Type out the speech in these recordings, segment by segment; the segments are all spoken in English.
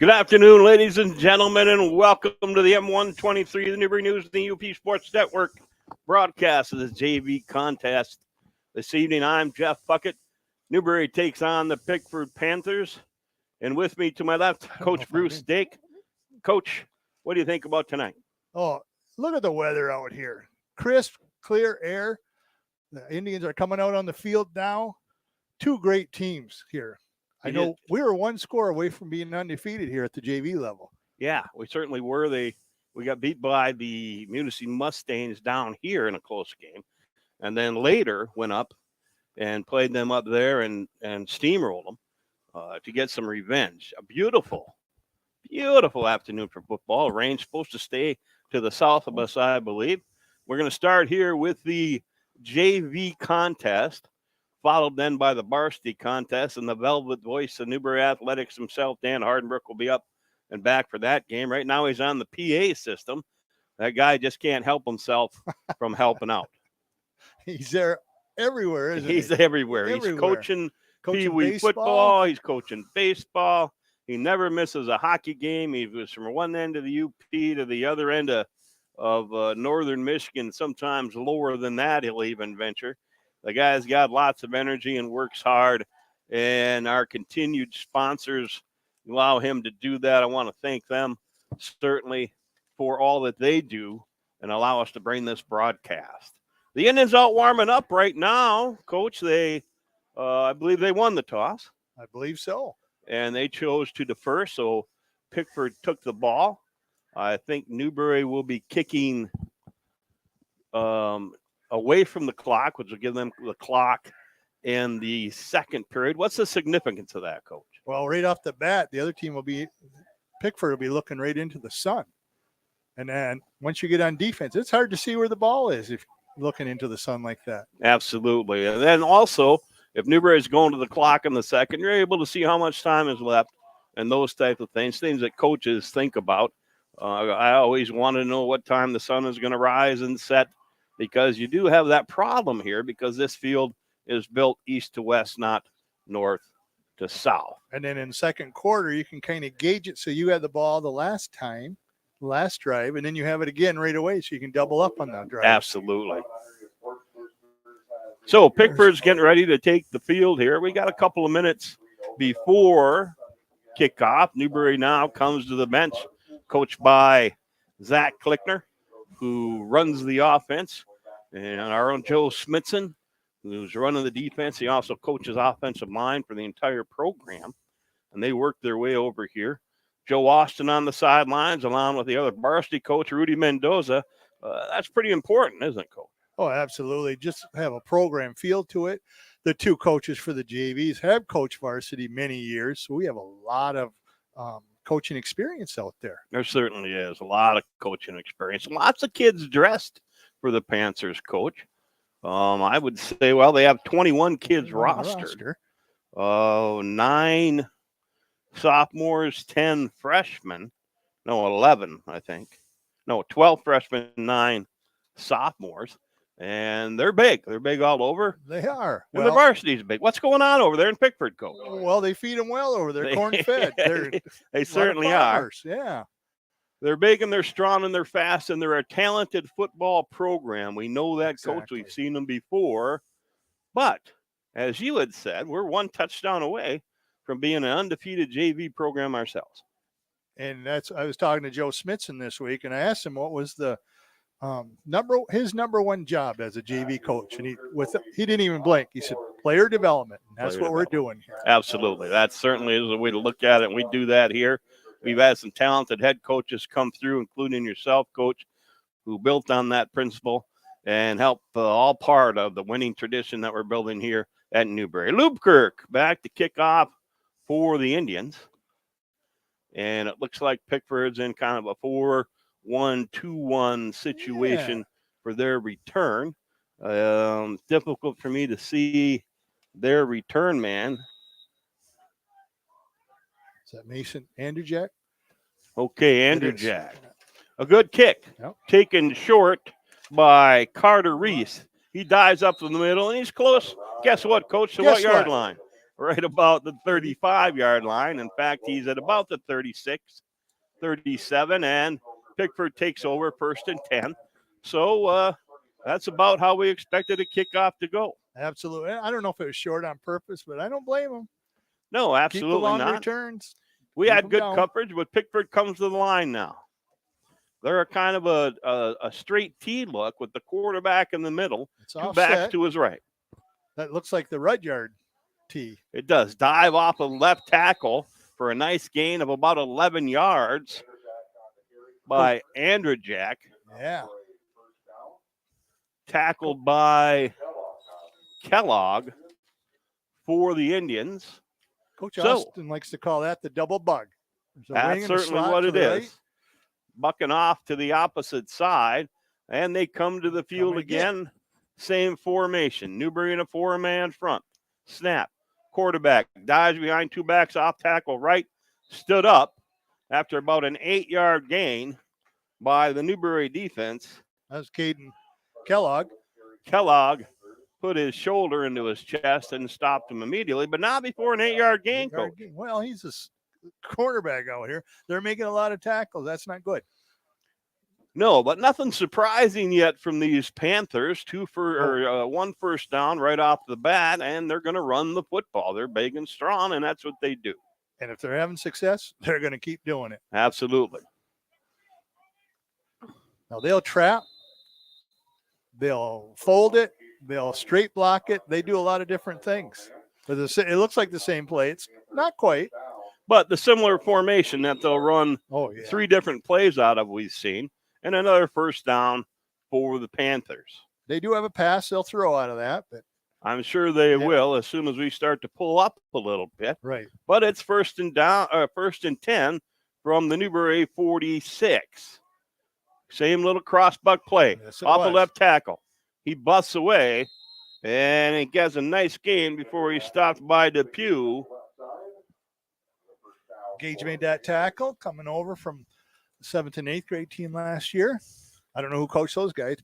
Good afternoon, ladies and gentlemen, and welcome to the M123, the Newberry News, the E.U.P Sports Network broadcast of this JV contest. This evening, I'm Jeff Puckett. Newberry takes on the Pickford Panthers. And with me to my left, Coach Bruce Stake. Coach, what do you think about tonight? Oh, look at the weather out here. Crisp, clear air. The Indians are coming out on the field now. Two great teams here. I know we were one score away from being undefeated here at the JV level. Yeah, we certainly were. We got beat by the Munising Mustangs down here in a close game, and then later went up and played them up there and steamrolled them to get some revenge. A beautiful afternoon for football. Rain's supposed to stay to the south of us, I believe. We're going to start here with the JV contest, followed then by the varsity contest, and the velvet voice of Newberry Athletics himself, Dan Hardenbrook, will be up and back for that game. Right now he's on the PA system. That guy just can't help himself from helping out. He's there everywhere, isn't he? He's everywhere. He's coaching Pee-wee football. He's coaching baseball. He never misses a hockey game. He was from one end of the U.P. to the other end of northern Michigan, sometimes lower than that he'll even venture. The guy's got lots of energy and works hard, and our continued sponsors allow him to do that. I want to thank them certainly for all that they do and allow us to bring this broadcast. The Indians out warming up right now, Coach. They, I believe they won the toss. I believe so. And they chose to defer, so Pickford took the ball. I think Newberry will be kicking away from the clock, which will give them the clock in the second period. What's the significance of that, Coach? Well, right off the bat, the other team Pickford will be looking right into the sun. And then once you get on defense, it's hard to see where the ball is if you're looking into the sun like that. Absolutely. And then also, if Newberry is going to the clock in the second, you're able to see how much time is left and those types of things that coaches think about. I always want to know what time the sun is going to rise and set, because you do have that problem here because this field is built east to west, not north to south. And then in the second quarter, you can kind of gauge it. So you had the ball the last drive, and then you have it again right away so you can double up on that drive. Absolutely. So Pickford's getting ready to take the field here. We got a couple of minutes before kickoff. Newberry now comes to the bench, coached by Zach Klickner, who runs the offense, and our own Joe Smithson, who's running the defense. He also coaches offensive line for the entire program, and they work their way over here. Joe Austin on the sidelines, along with the other varsity coach, Rudy Mendoza. That's pretty important, isn't it, Coach? Oh, absolutely. Just have a program feel to it. The two coaches for the JVs have coached varsity many years, so we have a lot of coaching experience out there. There certainly is a lot of coaching experience. Lots of kids dressed for the Panthers, Coach. I would say, well, they have 21 kids rostered. 9 sophomores, 10 freshmen. No, 11, I think. No, 12 freshmen, 9 sophomores. And they're big. They're big all over. They are. And the varsity's big. What's going on over there in Pickford, Coach? Well, they feed them well over there, corn-fed. They certainly are. Yeah. They're big and they're strong and they're fast and they're a talented football program. We know that, exactly. Coach. We've seen them before. But, as you had said, we're one touchdown away from being an undefeated JV program ourselves. And I was talking to Joe Smithson this week, and I asked him what was the his number one job as a JV coach, and he didn't even blink. He said player development, and that's what we're doing here. Absolutely, that certainly is a way to look at it, and we do that here. We've had some talented head coaches come through, including yourself, Coach, who built on that principle and helped all part of the winning tradition that we're building here at Newberry. Lubkirk back to kick off for the Indians, and it looks like Pickford's in kind of a 4-1-2-1 situation for their return. Difficult for me to see their return man. Is that Mason Anderjack? Okay, Anderjack. A good kick. Yep. Taken short by Carter Reese. He dives up in the middle, and he's close. Guess what, Coach? To what yard line? right about the 35-yard line. In fact, he's at about the 36, 37, and Pickford takes over 1st and 10. So that's about how we expected a kickoff to go. Absolutely. I don't know if it was short on purpose, but I don't blame him. No, Keep the absolutely long not. returns. We Keep had them good down. coverage, but Pickford comes to the line now. They're a kind of a straight T look with the quarterback in the middle, It's 2 backs offset. to his right. That looks like the Rudyard tee. It does. Dive off of left tackle for a nice gain of about 11 yards by Andrzejczyk. Yeah. Tackled by Kellogg for the Indians. Coach So, Austin likes to call that the double bug. There's a wing that's and a certainly slot what to it the is. right. Bucking off to the opposite side, and they come to the field Coming again. Same formation. Newberry in a 4-man front. Snap. Quarterback dives behind 2 backs, off tackle right, stood up after about an 8-yard gain by the Newberry defense. That was Caden Kellogg. Kellogg put his shoulder into his chest and stopped him immediately, but not before an 8-yard gain, Coach. Well, he's a quarterback out here. They're making a lot of tackles. That's not good. No, but nothing surprising yet from these Panthers. 1 first down right off the bat, and they're going to run the football. They're big and strong, and that's what they do. And if they're having success, they're going to keep doing it. Absolutely. Now, they'll trap. They'll fold it. They'll straight block it. They do a lot of different things. But it looks like the same play. It's not quite. But the similar formation that they'll run 3 different plays out of we've seen, and another first down for the Panthers. They do have a pass they'll throw out of that, but I'm sure they will as soon as we start to pull up a little bit. Right. But it's first and 10 from the Newberry 46. Same little cross-buck play. Off the left tackle. He busts away, and he gets a nice gain before he's stopped by Depew. Gage made that tackle coming over from the 7th and 8th grade team last year. I don't know who coached those guys.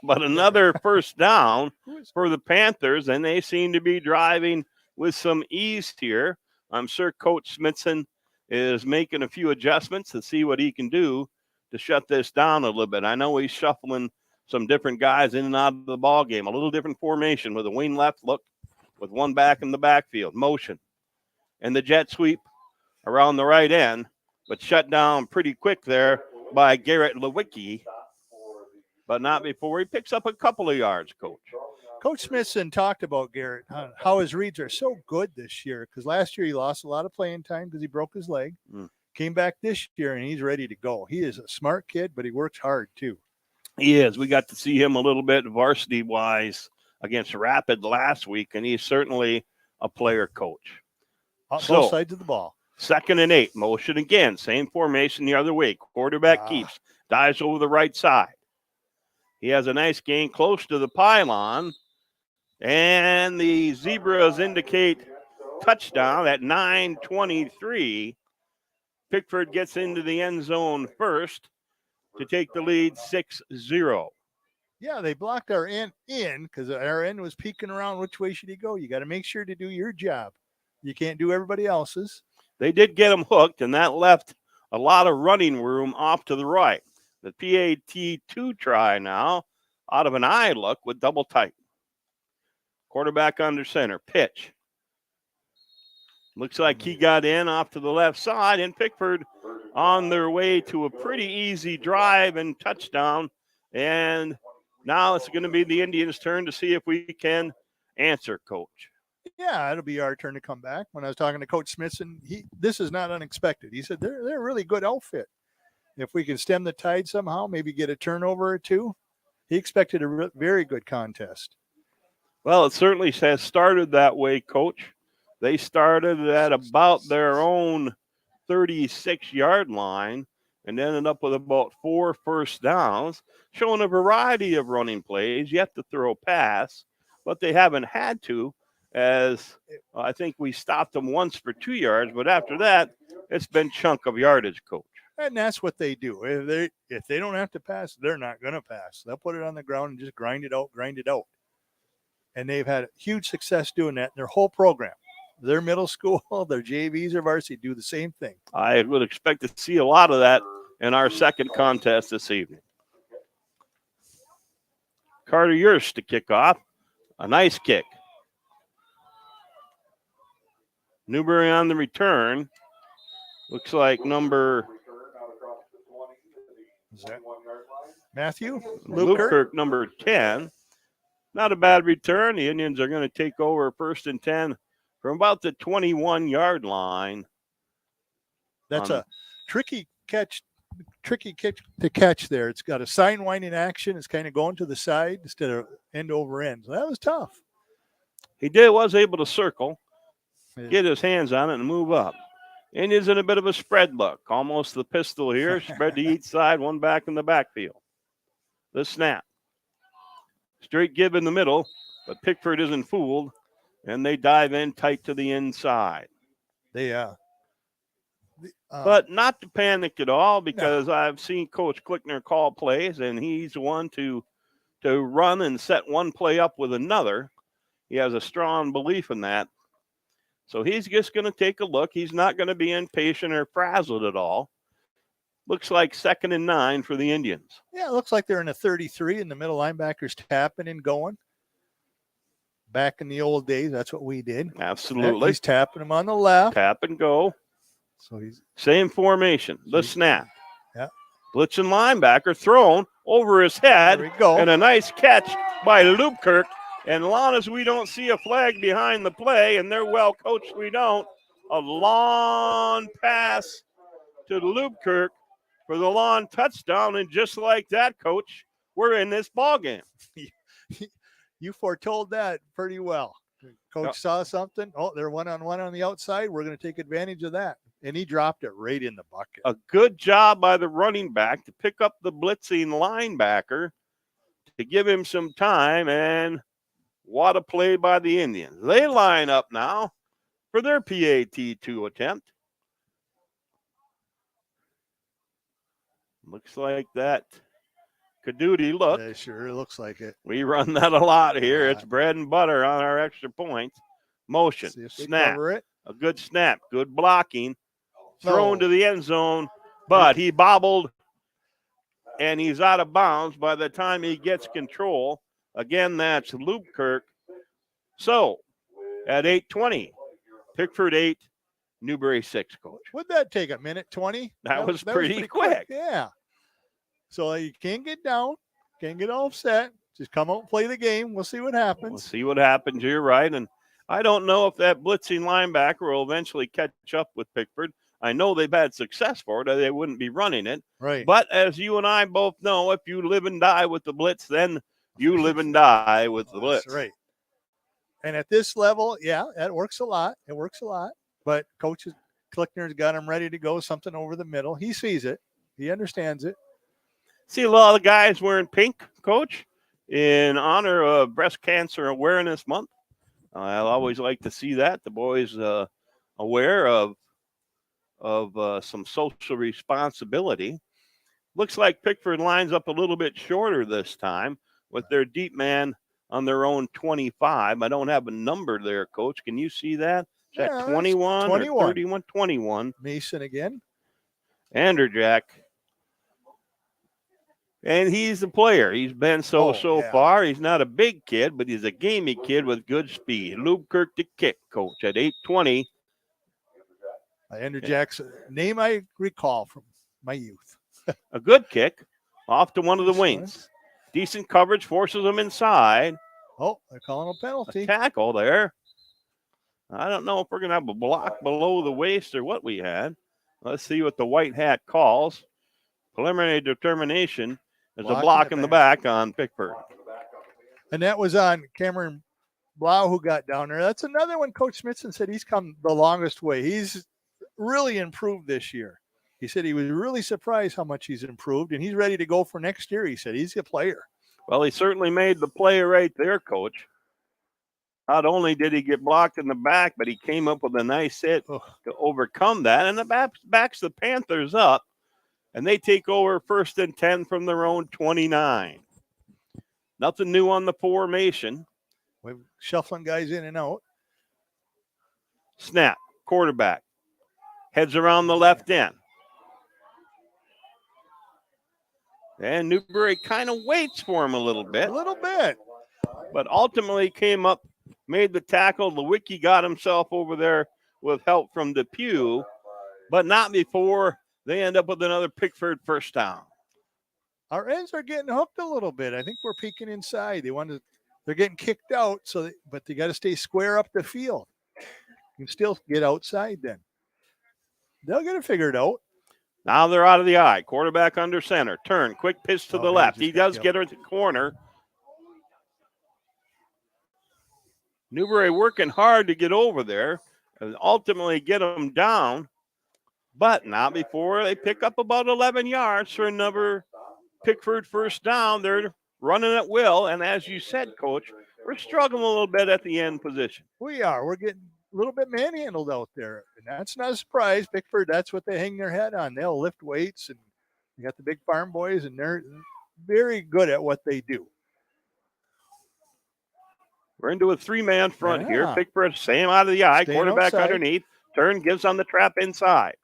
But another first down for the Panthers, and they seem to be driving with some ease here. I'm sure Coach Smithson is making a few adjustments to see what he can do to shut this down a little bit. I know he's shuffling some different guys in and out of the ball game, a little different formation with a wing left look with 1 back in the backfield, motion. And the jet sweep around the right end, but shut down pretty quick there by Garrett Lewicki, but not before he picks up a couple of yards, Coach. Coach Smithson talked about Garrett, how his reads are so good this year, because last year he lost a lot of playing time because he broke his leg. Came back this year, and he's ready to go. He is a smart kid, but he works hard, too. He is. We got to see him a little bit varsity-wise against Rapid last week, and he's certainly a player coach. Both sides of the ball. 2nd and 8, motion again. Same formation the other way. Quarterback keeps, dives over the right side. He has a nice gain close to the pylon, and the Zebras indicate touchdown at 9:23. Pickford gets into the end zone first to take the lead 6-0. Yeah, they blocked our end in because our end was peeking around which way should he go. You got to make sure to do your job. You can't do everybody else's. They did get him hooked, and that left a lot of running room off to the right. The PAT2 try now out of an eye look with double tight. Quarterback under center. Pitch. Looks like he got in off to the left side, and Pickford on their way to a pretty easy drive and touchdown. And now it's going to be the Indians' turn to see if we can answer, Coach. Yeah, it'll be our turn to come back. When I was talking to Coach Smithson, this is not unexpected. He said they're a really good outfit. If we can stem the tide somehow, maybe get a turnover or 2, he expected a very good contest. Well, it certainly has started that way, Coach. They started at about their own 36-yard line and ended up with about 4 first downs, showing a variety of running plays, yet to throw a pass, but they haven't had to, as I think we stopped them once for 2 yards, but after that, it's been chunk of yardage, Coach. And that's what they do. If they don't have to pass, they're not going to pass. They'll put it on the ground and just grind it out. And they've had huge success doing that in their whole program. their middle school, their JVs or varsity do the same thing. I would expect to see a lot of that in our second contest this evening. Carter Yurst to kick off. A nice kick. Newberry on the return. Looks like number Matthew? Luke Kirk, number 10. Not a bad return. The Indians are going to take over 1st and 10 from about the 21-yard line. That's a tricky catch to catch there. It's got a sign winding action. It's kind of going to the side instead of end over end. So that was tough. He was able to circle, get his hands on it, and move up. Indians in a bit of a spread look. Almost the pistol here. Spread to each side, one back in the backfield. The snap. Straight give in the middle, but Pickford isn't fooled, and they dive in tight to the inside. But not to panic at all, because I've seen Coach Klickner call plays, and he's one to run and set one play up with another. He has a strong belief in that. So he's just going to take a look. He's not going to be impatient or frazzled at all. Looks like 2nd and 9 for the Indians. Yeah, it looks like they're in a 33, and the middle linebacker's tapping and going. Back in the old days, that's what we did. Absolutely. He's tapping him on the left. Tap and go. So he's same formation. The snap. Yeah. Blitzing linebacker thrown over his head. There we go. And a nice catch by Lubkirk. And long as we don't see a flag behind the play, and they're well coached, we don't. A long pass to Lubkirk for the long touchdown. And just like that, Coach, we're in this ballgame. You foretold that pretty well. Coach saw something. Oh, they're one-on-one on the outside. We're going to take advantage of that. And he dropped it right in the bucket. A good job by the running back to pick up the blitzing linebacker to give him some time. And what a play by the Indians. They line up now for their PAT2 attempt. Looks like that could do the look. Yeah, sure looks like it. We run that a lot here. It's bread and butter on our extra points. Motion, snap, a good snap, good blocking. Thrown to the end zone, but he bobbled, and he's out of bounds by the time he gets control. Again, that's Lubkirk. So, at 8:20, Pickford 8, Newberry 6, Coach. Would that take a minute 20? That was pretty quick. Yeah. So you can't get down, can't get all upset. Just come out and play the game. We'll see what happens. We'll see what happens. You're right. And I don't know if that blitzing linebacker will eventually catch up with Pickford. I know they've had success for it, or they wouldn't be running it. Right. But as you and I both know, if you live and die with the blitz, then you live and die with the blitz. That's right. And at this level, yeah, that works a lot. It works a lot. But Coach Klickner's got him ready to go, something over the middle. He sees it. He understands it. See a lot of guys wearing pink, Coach, in honor of Breast Cancer Awareness Month. I always like to see that. The boys aware of some social responsibility. Looks like Pickford lines up a little bit shorter this time with their deep man on their own 25. I don't have a number there, Coach. Can you see that? Is that 21 or 31? 21. Mason again. Anderjack. And he's the player. He's been so far. He's not a big kid, but he's a gamey kid with good speed. Lubkirk to kick, Coach, at 8:20. Anderjack's name I recall from my youth. A good kick off to one of the wings. Decent coverage, forces him inside. Oh, they're calling a penalty. A tackle there. I don't know if we're going to have a block below the waist or what we had. Let's see what the white hat calls. Preliminary determination. There's a block in the back on Pickford. And that was on Cameron Blau, who got down there. That's another one Coach Smithson said he's come the longest way. He's really improved this year. He said he was really surprised how much he's improved, and he's ready to go for next year. He said he's a player. Well, he certainly made the play right there, Coach. Not only did he get blocked in the back, but he came up with a nice hit to overcome that. And the backs the Panthers up, and they take over 1st and 10 from their own 29. Nothing new on the formation. We're shuffling guys in and out. Snap, quarterback. Heads around the left end. And Newberry kind of waits for him a little bit. A little bit. But ultimately came up, made the tackle. Lewicki got himself over there with help from Depew, but not before they end up with another Pickford first down. Our ends are getting hooked a little bit. I think we're peeking inside. They're getting kicked out, but they got to stay square up the field. You can still get outside then. They'll get it figured out. Now they're out of the eye. Quarterback under center. Turn. Quick pitch to the left. He does get her to the corner. Newberry working hard to get over there and ultimately get him down, but not before they pick up about 11 yards for another Pickford first down. They're running at will, and as you said, Coach, we're struggling a little bit at the end position. We are. We're getting a little bit manhandled out there, and that's not a surprise. Pickford, that's what they hang their head on. They'll lift weights, and you got the big farm boys, and they're very good at what they do. We're into a three-man front here. Pickford, same out of the eye. Staying quarterback outside. Underneath. Turn, gives on the trap inside.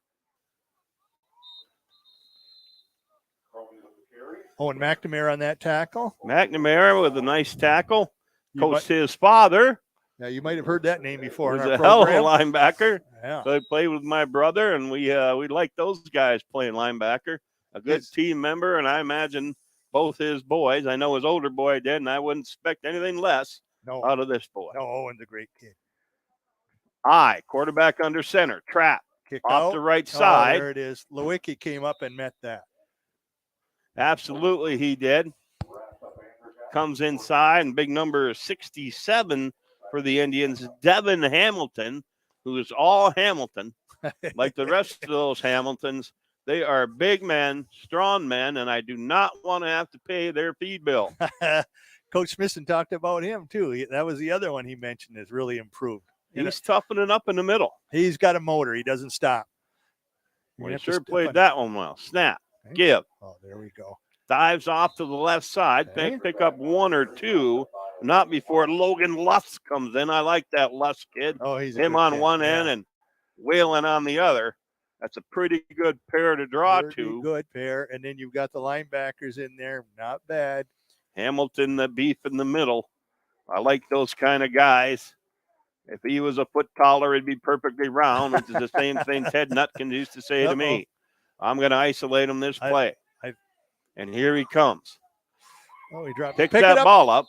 And McNamara on that tackle. McNamara with a nice tackle. Coached his father. Yeah, you might have heard that name before. Was in our a hell of a program. linebacker. Yeah. So I played with my brother, and we like those guys playing linebacker. A good team member, and I imagine both his boys. I know his older boy did, and I wouldn't expect anything less out of this boy. No, Owen's a great kid. Quarterback under center. Trap. Kick off out. the right side. There it is. Lewicki came up and met that. Absolutely, he did. Comes inside, and big number 67 for the Indians, Devin Hamilton, who is all Hamilton. Like the rest of those Hamiltons, they are big men, strong men, and I do not want to have to pay their feed bill. Coach Smithson talked about him, too. That was the other one he mentioned has really improved. He's toughening up in the middle. He's got a motor. He doesn't stop. Well, he sure played that one well. Snap. Okay. Give. Oh, there we go. Dives off to the left side. Okay. Pick up one or two. Not before Logan Luss comes in. I like that Luss kid. Oh, he's him on one end and Whalen on the other. That's a pretty good pair to draw to. Good pair. And then you've got the linebackers in there. Not bad. Hamilton, the beef in the middle. I like those kind of guys. If he was a foot taller, it'd be perfectly round, which is the same thing Ted Nutkin used to say to me. I'm going to isolate him this play. And here he comes. Oh, he dropped. Pick that ball up.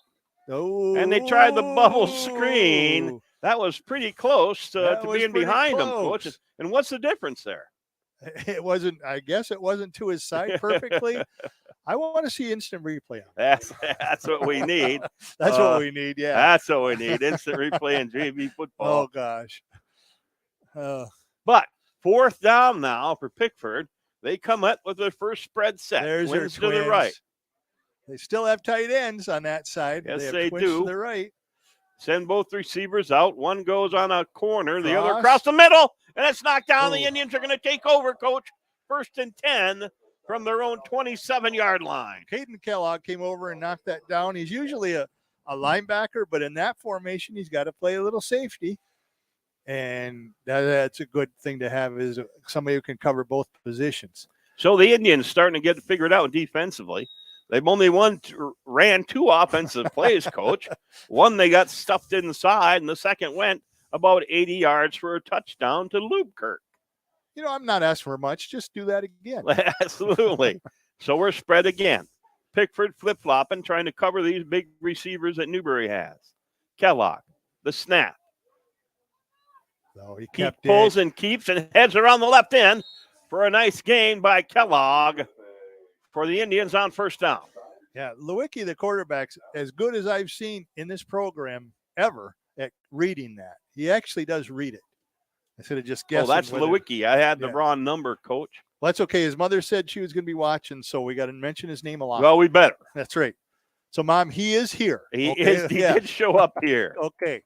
Oh. And they tried the bubble screen. That was pretty close to being behind him, Coach. And what's the difference there? It wasn't, I guess it wasn't to his side perfectly. I want to see instant replay on That's what we need. That's what we need, yeah. That's what we need, instant replay in JV football. Oh, gosh. But fourth down now for Pickford. They come up with their first spread set. There's their twins to the right. They still have tight ends on that side. Yes, they do. To the right. Send both receivers out. One goes on a corner, the other across the middle, and it's knocked down. The Indians are going to take over, Coach. 1st and 10 from their own 27-yard line. Caden Kellogg came over and knocked that down. He's usually a linebacker, but in that formation, he's got to play a little safety. And that's a good thing to have, is somebody who can cover both positions. So the Indians starting to get it figured out defensively. They've only ran 2 offensive plays, Coach. One they got stuffed inside, and the second went about 80 yards for a touchdown to Lubkirk. You know, I'm not asking for much. Just do that again. Absolutely. So we're spread again. Pickford flip-flopping, trying to cover these big receivers that Newberry has. Kellogg, the snap. So he pulls and keeps and heads around the left end for a nice gain by Kellogg for the Indians on first down. Yeah, Lewicki, the quarterback's as good as I've seen in this program ever at reading that. He actually does read it instead of just guessing. Oh, that's Lewicki. I had the wrong number, Coach. Well, that's okay. His mother said she was going to be watching, so we got to mention his name a lot. Well, we better. That's right. So, Mom, he is here. He did show up here. Okay.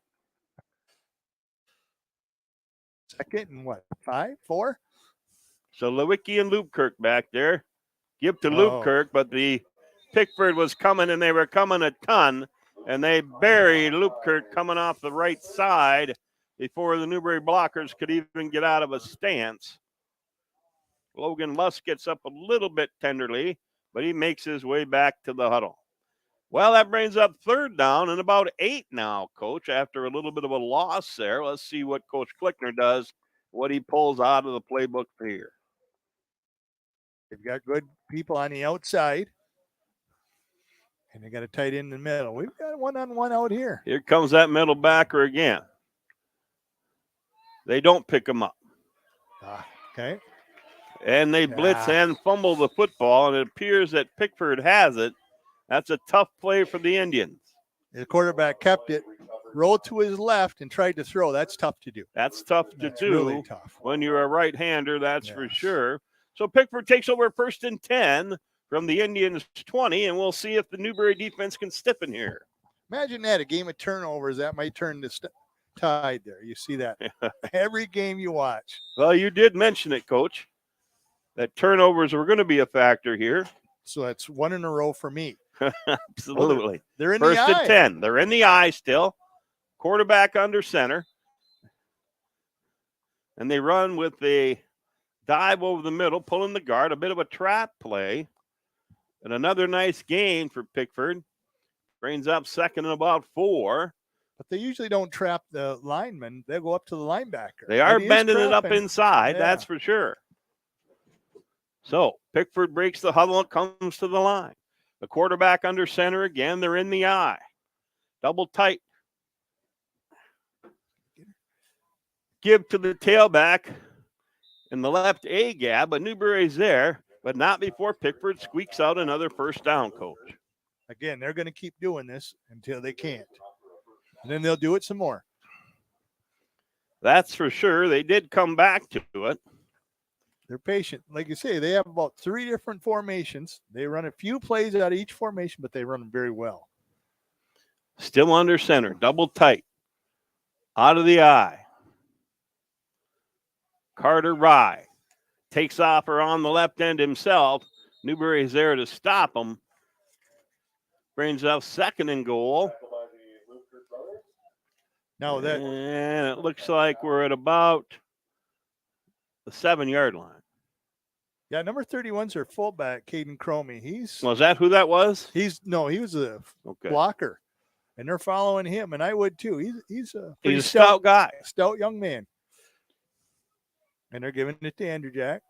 Second and what? 5, 4? So Lewicki and Lubkirk back there. Give to Lubkirk, but the Pickford was coming, and they were coming a ton, and they buried Lubkirk coming off the right side before the Newberry blockers could even get out of a stance. Logan Lusk gets up a little bit tenderly, but he makes his way back to the huddle. Well, that brings up third down and about 8 now, Coach, after a little bit of a loss there. Let's see what Coach Klickner does, what he pulls out of the playbook here. They've got good people on the outside, and they got a tight end in the middle. We've got one-on-one out here. Here comes that middle backer again. They don't pick him up. Okay. And they blitz and fumble the football, and it appears that Pickford has it. That's a tough play for the Indians. The quarterback kept it, rolled to his left, and tried to throw. That's tough to do. That's tough to do really tough. when you're a right-hander, that's for sure. So Pickford takes over 1st and 10 from the Indians 20, and we'll see if the Newberry defense can stiffen here. Imagine that, a game of turnovers. That might turn the tide there. You see that every game you watch. Well, you did mention it, Coach, that turnovers were going to be a factor here. So that's one in a row for me. Absolutely. They're in 1st the eye. and 10. They're in the eye still. Quarterback under center. And they run with a dive over the middle, pulling the guard, a bit of a trap play. And another nice gain for Pickford. Brings up 2nd and about 4. But they usually don't trap the lineman. They go up to the linebacker. They are bending it up inside, that's for sure. So Pickford breaks the huddle and comes to the line. The quarterback under center again. They're in the eye. Double tight. Give to the tailback in the left A gap, but Newberry's there, but not before Pickford squeaks out another 1st down, Coach. Again, they're going to keep doing this until they can't. And then they'll do it some more. That's for sure. They did come back to it. They're patient. Like you say, they have about 3 different formations. They run a few plays out of each formation, but they run them very well. Still under center, double tight. Out of the eye. Carter Rye takes off around the left end himself. Newberry's there to stop him. Brings up 2nd and goal. Now that, and it looks like we're at about the 7-yard line. Yeah, number 31's their fullback, Caden Cromie. Was that who that was? He was a blocker, and they're following him, and I would too. He's a stout guy, stout young man. And they're giving it to Andrew Jack.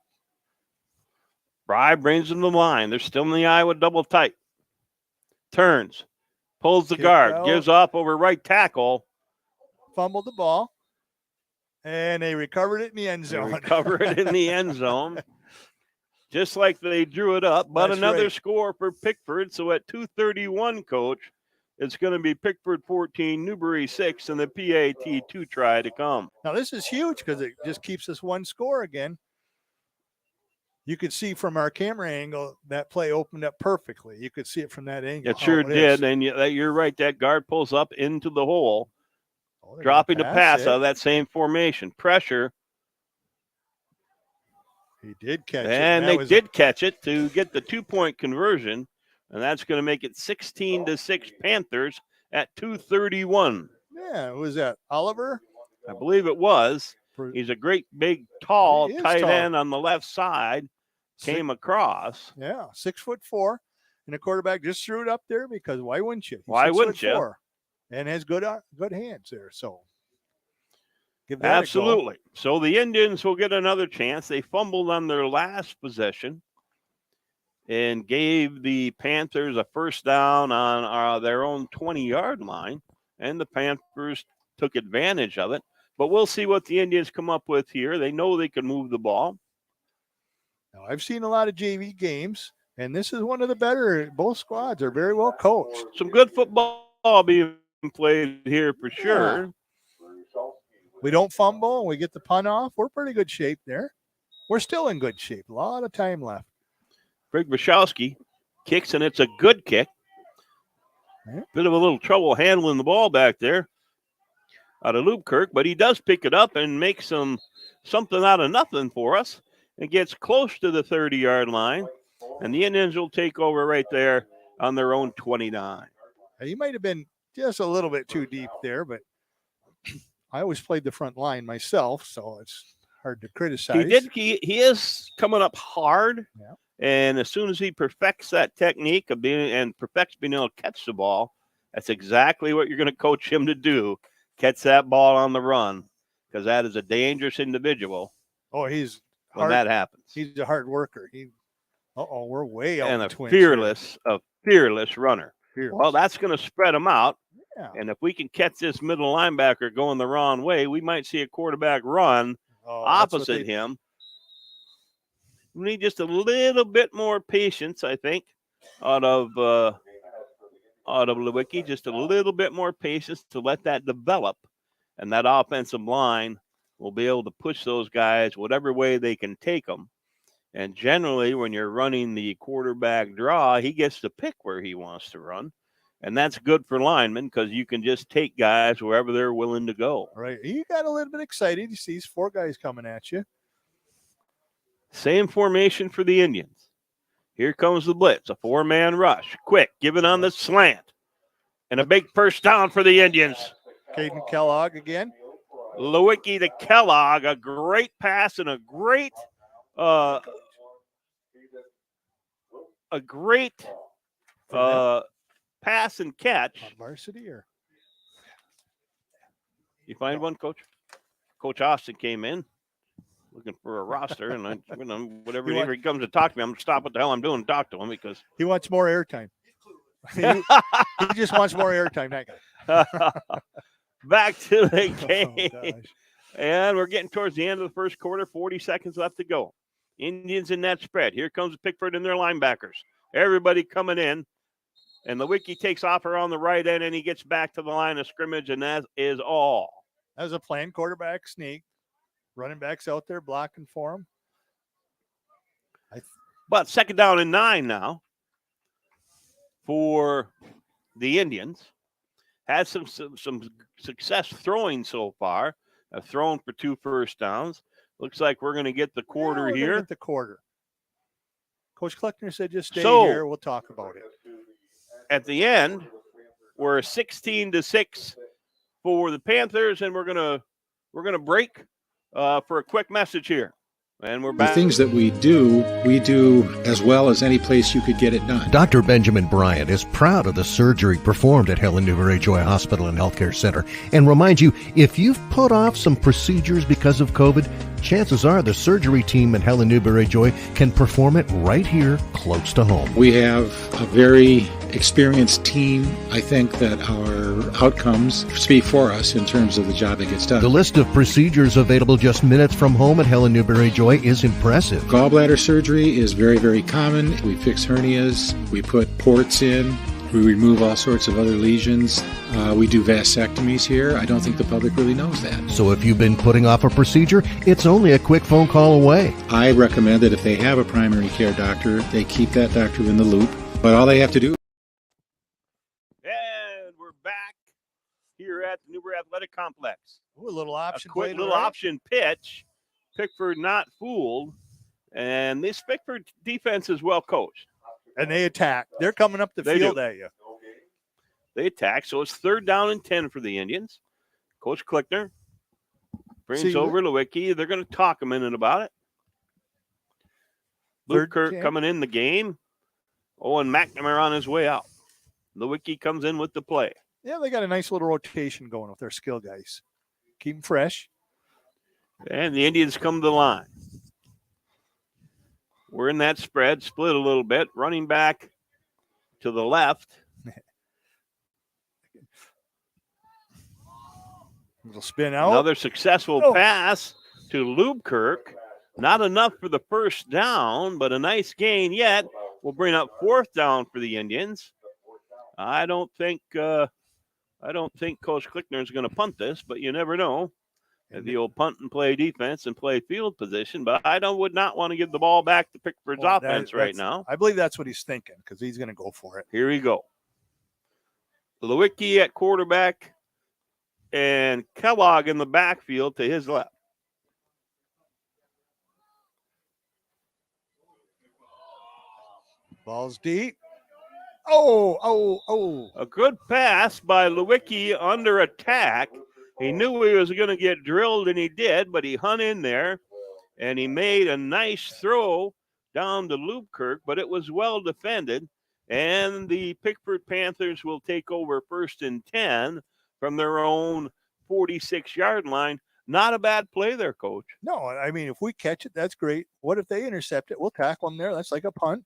Bry brings him to the line. They're still in the eye with double tight. Turns, pulls the guard, gives off over right tackle. Fumbled the ball, and they recovered it in the end zone. Just like they drew it up, but another score for Pickford. So at 2:31, Coach, it's going to be Pickford 14, Newberry 6, and the PAT 2 try to come. Now, this is huge because it just keeps us one score again. You could see from our camera angle that play opened up perfectly. You could see it from that angle. It sure did, and you're right. That guard pulls up into the hole, dropping the pass out of that same formation. Pressure. He did catch it. And they did catch it to get the 2-point conversion, and that's going to make it 16-6 Panthers at 2:31. Yeah, who was that? Oliver? I believe it was. He's a great, big, tall tight end on the left side. Came across. Yeah, 6'4", and the quarterback just threw it up there because why wouldn't you? Why wouldn't you? And has good hands there, so. Give that Absolutely. So the Indians will get another chance. They fumbled on their last possession and gave the Panthers a 1st down on their own 20-yard line, and the Panthers took advantage of it. But we'll see what the Indians come up with here. They know they can move the ball. Now, I've seen a lot of JV games, and this is one of the better. Both squads are very well coached. Some good football being played here for sure. We don't fumble, and we get the punt off. We're pretty good shape there. We're still in good shape. A lot of time left. Greg Wachowski kicks, and it's a good kick. Bit of a little trouble handling the ball back there out of Loopkirk, but he does pick it up and make something out of nothing for us. It gets close to the 30-yard line, and the Indians will take over right there on their own 29. He might have been just a little bit too deep there, but I always played the front line myself, so it's hard to criticize. He is coming up hard. Yeah. And as soon as he perfects that technique of being able to catch the ball, that's exactly what you're going to coach him to do. Catch that ball on the run, because that is a dangerous individual. Oh, he's when that happens. He's a hard worker. We're way out. And a fearless runner. Fearless. Well, that's going to spread him out. Yeah. And if we can catch this middle linebacker going the wrong way, we might see a quarterback run opposite him. We need just a little bit more patience, I think, out of Lewicki. Just a little bit more patience to let that develop, and that offensive line will be able to push those guys whatever way they can take them. And generally, when you're running the quarterback draw, he gets to pick where he wants to run, and that's good for linemen because you can just take guys wherever they're willing to go. Right. You got a little bit excited. You see these 4 guys coming at you. Same formation for the Indians. Here comes the blitz, a 4-man rush. Quick, give it on the slant. And a big first down for the Indians. Caden Kellogg again. Lewicki to Kellogg, a great pass and a great pass and catch. On varsity or? You find one, Coach? Coach Austin came in looking for a roster, and whenever he comes to talk to me, I'm going to stop what the hell I'm doing and talk to him because he wants more airtime. he just wants more airtime, that guy. Back to the game. And we're getting towards the end of the first quarter, 40 seconds left to go. Indians in that spread. Here comes Pickford and their linebackers. Everybody coming in. And Lewicki takes off around the right end, and he gets back to the line of scrimmage, and that is all. That was a planned quarterback sneak. Running backs out there blocking for him. But 2nd down and 9 now for the Indians. Had some success throwing so far. Have thrown for 2 first downs. Looks like we're going to get the quarter here. Get the quarter. Coach Kleckner said just stay here. We'll talk about it. At the end, we're 16-6 for the Panthers, and we're gonna break for a quick message here. And we're back. The things that we do as well as any place you could get it done. Dr. Benjamin Bryant is proud of the surgery performed at Helen Newberry Joy Hospital and Healthcare Center and reminds you, if you've put off some procedures because of COVID, chances are the surgery team at Helen Newberry Joy can perform it right here close to home. We have a very experienced team. I think that our outcomes speak for us in terms of the job that gets done. The list of procedures available just minutes from home at Helen Newberry Joy is impressive. Gallbladder surgery is very, very common. We fix hernias. We put ports in. We remove all sorts of other lesions. We do vasectomies here. I don't think the public really knows that. So if you've been putting off a procedure, it's only a quick phone call away. I recommend that if they have a primary care doctor, they keep that doctor in the loop. But all they have to do. And we're back here at the Newberry Athletic Complex. Ooh, a little option. A quick little option pitch. Pickford not fooled. And this Pickford defense is well coached. And they attack. They're coming up the field at you. They attack. So it's 3rd down and 10 for the Indians. Coach Kleckner brings over Lewicki. They're going to talk a minute about it. Luke Kirk coming in the game. Owen McNamara on his way out. Lewicki comes in with the play. Yeah, they got a nice little rotation going with their skill guys. Keep them fresh. And the Indians come to the line. We're in that spread, split a little bit. Running back to the left. Little spin out. Another successful pass to Lubkirk. Not enough for the first down, but a nice gain yet. We'll bring up 4th down for the Indians. I don't think Coach Kleckner is going to punt this, but you never know. The old punt and play defense and play field position, but would not want to give the ball back to Pickford's offense right now. I believe that's what he's thinking because he's going to go for it. Here we go. Lewicki at quarterback and Kellogg in the backfield to his left. Ball's deep. Oh. A good pass by Lewicki under attack. He knew he was going to get drilled, and he did, but he hung in there, and he made a nice throw down to Loopkirk, but it was well defended, and the Pickford Panthers will take over 1st and 10 from their own 46-yard line. Not a bad play there, Coach. No, I mean, if we catch it, that's great. What if they intercept it? We'll tackle them there. That's like a punt.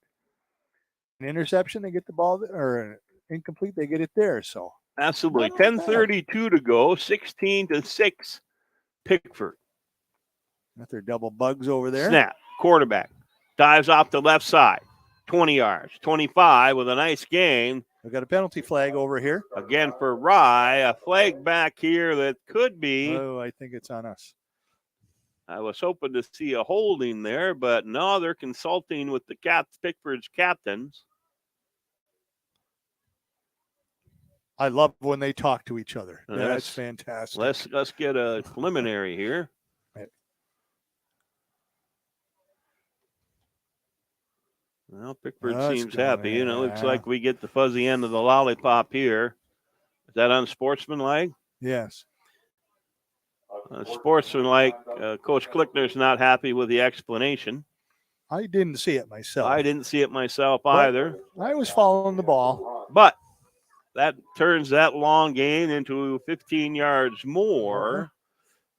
An interception, they get the ball, or incomplete, they get it there. So Absolutely. Not bad. 10:32 to go, 16-6, Pickford. Got their double bugs over there. Snap, quarterback, dives off the left side, 20 yards, 25 with a nice gain. We've got a penalty flag over here. Again for Rye, a flag back here that could be. Oh, I think it's on us. I was hoping to see a holding there, but no, they're consulting with the Pickford's captains. I love when they talk to each other. Yes. That's fantastic. Let's get a preliminary here. Right. Well, Pickford That's seems good. happy. You know, looks Yeah. like we get the fuzzy end of the lollipop here. Is that unsportsmanlike? Yes. Sportsmanlike. Coach Klickner's not happy with the explanation. I didn't see it myself. I didn't see it myself either. I was following the ball. But that turns that long gain into 15 yards more.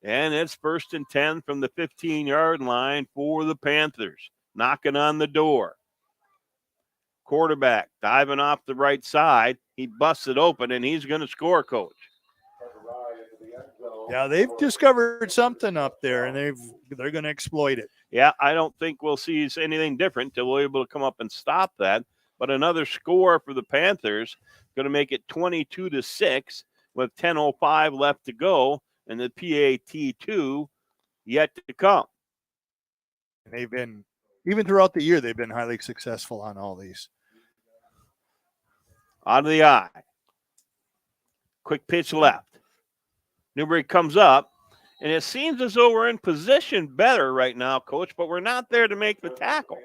And it's 1st and 10 from the 15-yard line for the Panthers. Knocking on the door. Quarterback diving off the right side. He busts it open, and he's going to score, Coach. Yeah, they've discovered something up there, and they're going to exploit it. Yeah, I don't think we'll see anything different till we're able to come up and stop that. But another score for the Panthers, going to make it 22-6 with 10:05 left to go, and the PAT2 yet to come. And they've been, even throughout the year, they've been highly successful on all these. Out of the eye. Quick pitch left. Newberry comes up, and it seems as though we're in position better right now, Coach, but we're not there to make the tackle.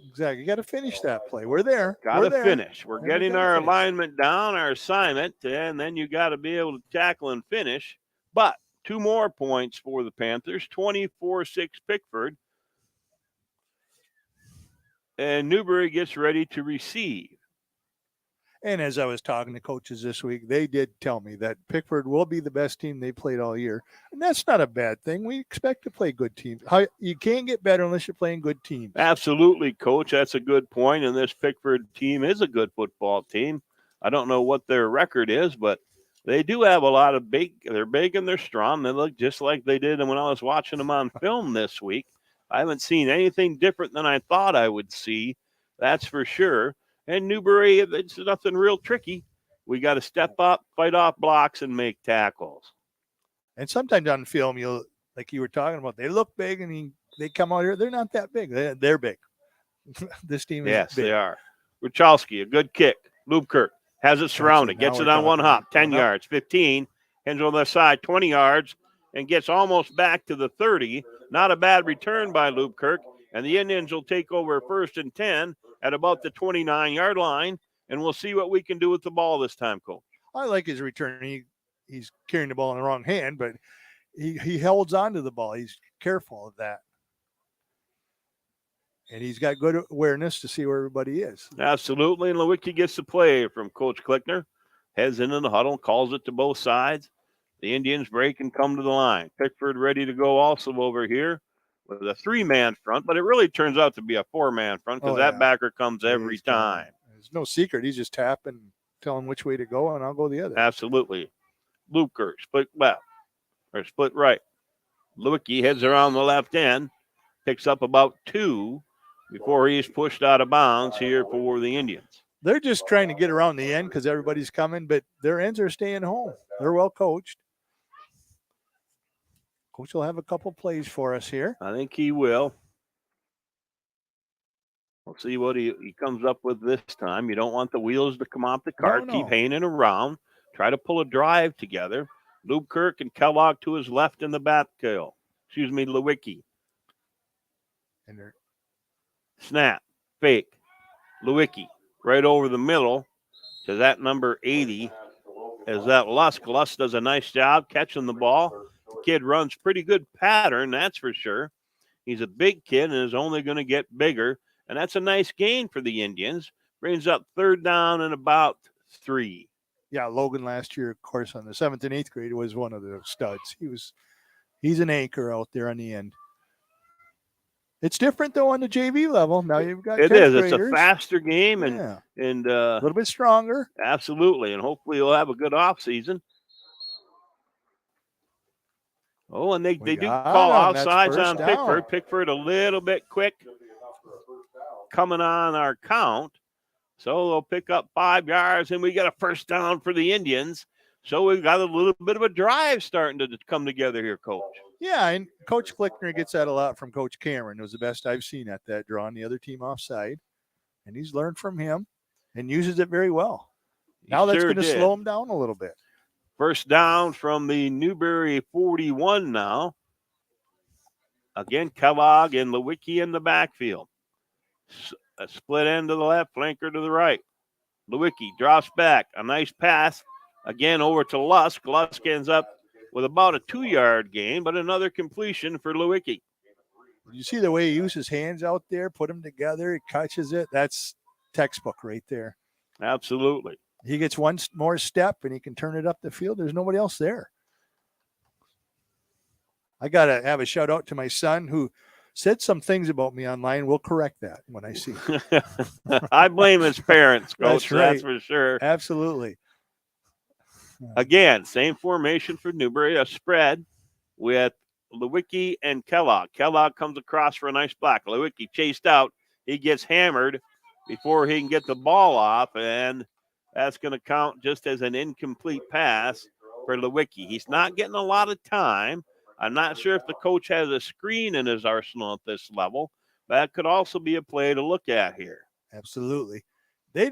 Exactly. You got to finish that play. We're there. Got to finish. We're And getting we gotta our finish. alignment down, our assignment, and then you got to be able to tackle and finish. But 2 more points for the Panthers, 24-6 Pickford. And Newberry gets ready to receive. And as I was talking to coaches this week, they did tell me that Pickford will be the best team they played all year. And that's not a bad thing. We expect to play good teams. You can't get better unless you're playing good teams. Absolutely, Coach. That's a good point. And this Pickford team is a good football team. I don't know what their record is, but they do have a lot of they're big and they're strong. They look just like they did when I was watching them on film this week. I haven't seen anything different than I thought I would see. That's for sure. And Newberry, it's nothing real tricky. We got to step up, fight off blocks, and make tackles. And sometimes on film, like you were talking about, they look big and they come out here. They're not that big. They're big. This team is yes, big. they are. Ruchalski, a good kick. Loopkirk has it surrounded. Gets it on one hop. 10 yards, 15. Hands on the side, 20 yards, and gets almost back to the 30. Not a bad return by Loopkirk. And the Indians will take over 1st and 10 at about the 29-yard line, and we'll see what we can do with the ball this time, Coach. I like his return. He's carrying the ball in the wrong hand, but he holds on to the ball. He's careful of that. And he's got good awareness to see where everybody is. Absolutely, and Lewicki gets the play from Coach Klickner. Heads into the huddle, calls it to both sides. The Indians break and come to the line. Pickford ready to go also over here with a 3-man front, but it really turns out to be a 4-man front because that backer comes every time. There's no secret. He's just tapping, telling which way to go, and I'll go the other. Absolutely. Loopkirk, split left, or split right. Lewicki heads around the left end, picks up about 2 before he's pushed out of bounds here for the Indians. They're just trying to get around the end because everybody's coming, but their ends are staying home. They're well coached. Coach will have a couple plays for us here. I think he will. We'll see what he comes up with this time. You don't want the wheels to come off the cart. No. Keep hanging around. Try to pull a drive together. Loopkirk and Kellogg to his left in the backfield. Lewicki. And they're Snap. Fake. Lewicki. Right over the middle to that number 80. is that Lusk. Lusk does a nice job catching the ball. The kid runs pretty good pattern, that's for sure. He's a big kid and is only going to get bigger, and that's a nice gain for the Indians. Brings up 3rd down and about 3. Yeah, Logan last year, of course, on the 7th and 8th grade was one of the studs. He's an anchor out there on the end. It's different though on the JV level. Now you've got it 10th is. graders. It's a faster game and a little bit stronger. Absolutely, and hopefully you'll have a good off season. Oh, and they do call outsides on Pickford. Pickford a little bit quick coming on our count. So they'll pick up 5 yards, and we got a first down for the Indians. So we've got a little bit of a drive starting to come together here, Coach. Yeah, and Coach Klickner gets that a lot from Coach Cameron. It was the best I've seen at that, drawing the other team offside. And he's learned from him and uses it very well. Now that's going to slow him down a little bit. First down from the Newberry 41 now. Again, Kellogg and Lewicki in the backfield. A split end to the left, flanker to the right. Lewicki drops back. A nice pass. Again, over to Lusk. Lusk ends up with about a 2-yard gain, but another completion for Lewicki. You see the way he uses his hands out there, put them together, he catches it. That's textbook right there. Absolutely. He gets one more step and he can turn it up the field. There's nobody else there. I got to have a shout out to my son who said some things about me online. We'll correct that when I see him. I blame his parents, Coach. That's for sure. Absolutely. Again, same formation for Newberry, a spread with Lewicki and Kellogg. Kellogg comes across for a nice block. Lewicki chased out. He gets hammered before he can get the ball off, and that's going to count just as an incomplete pass for Lewicki. He's not getting a lot of time. I'm not sure if the coach has a screen in his arsenal at this level. That could also be a play to look at here. Absolutely. They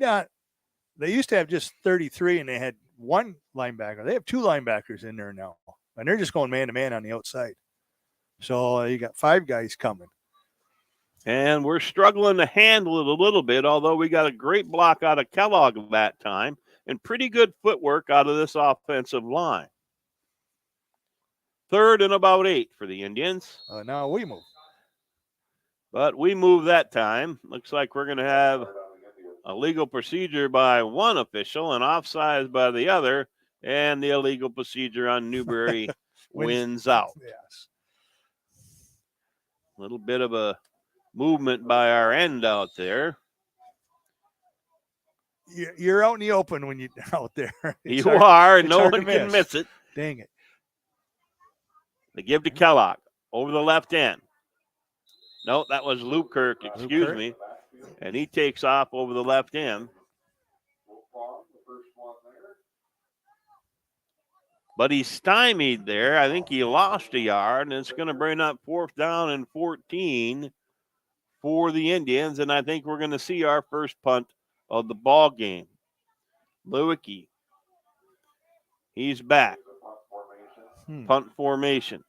used to have just 33 and they had one linebacker. They have 2 linebackers in there now, and they're just going man-to-man on the outside. So you got 5 guys coming. And we're struggling to handle it a little bit, although we got a great block out of Kellogg that time and pretty good footwork out of this offensive line. 3rd and about 8 for the Indians. Now we move. But we move that time. Looks like we're going to have a legal procedure by one official and offsides by the other, and the illegal procedure on Newberry wins out. Yes. A little bit of a movement by our end out there. You're out in the open when you're out there. You are, and no one can miss it. Dang it. They give to Kellogg over the left end. No, that was Luke Kirk, excuse me. And he takes off over the left end. But he's stymied there. I think he lost a yard, and it's going to bring up 4th down and 14 for the Indians. And I think we're going to see our first punt of the ball game. Lewicki. He's back. Punt formation.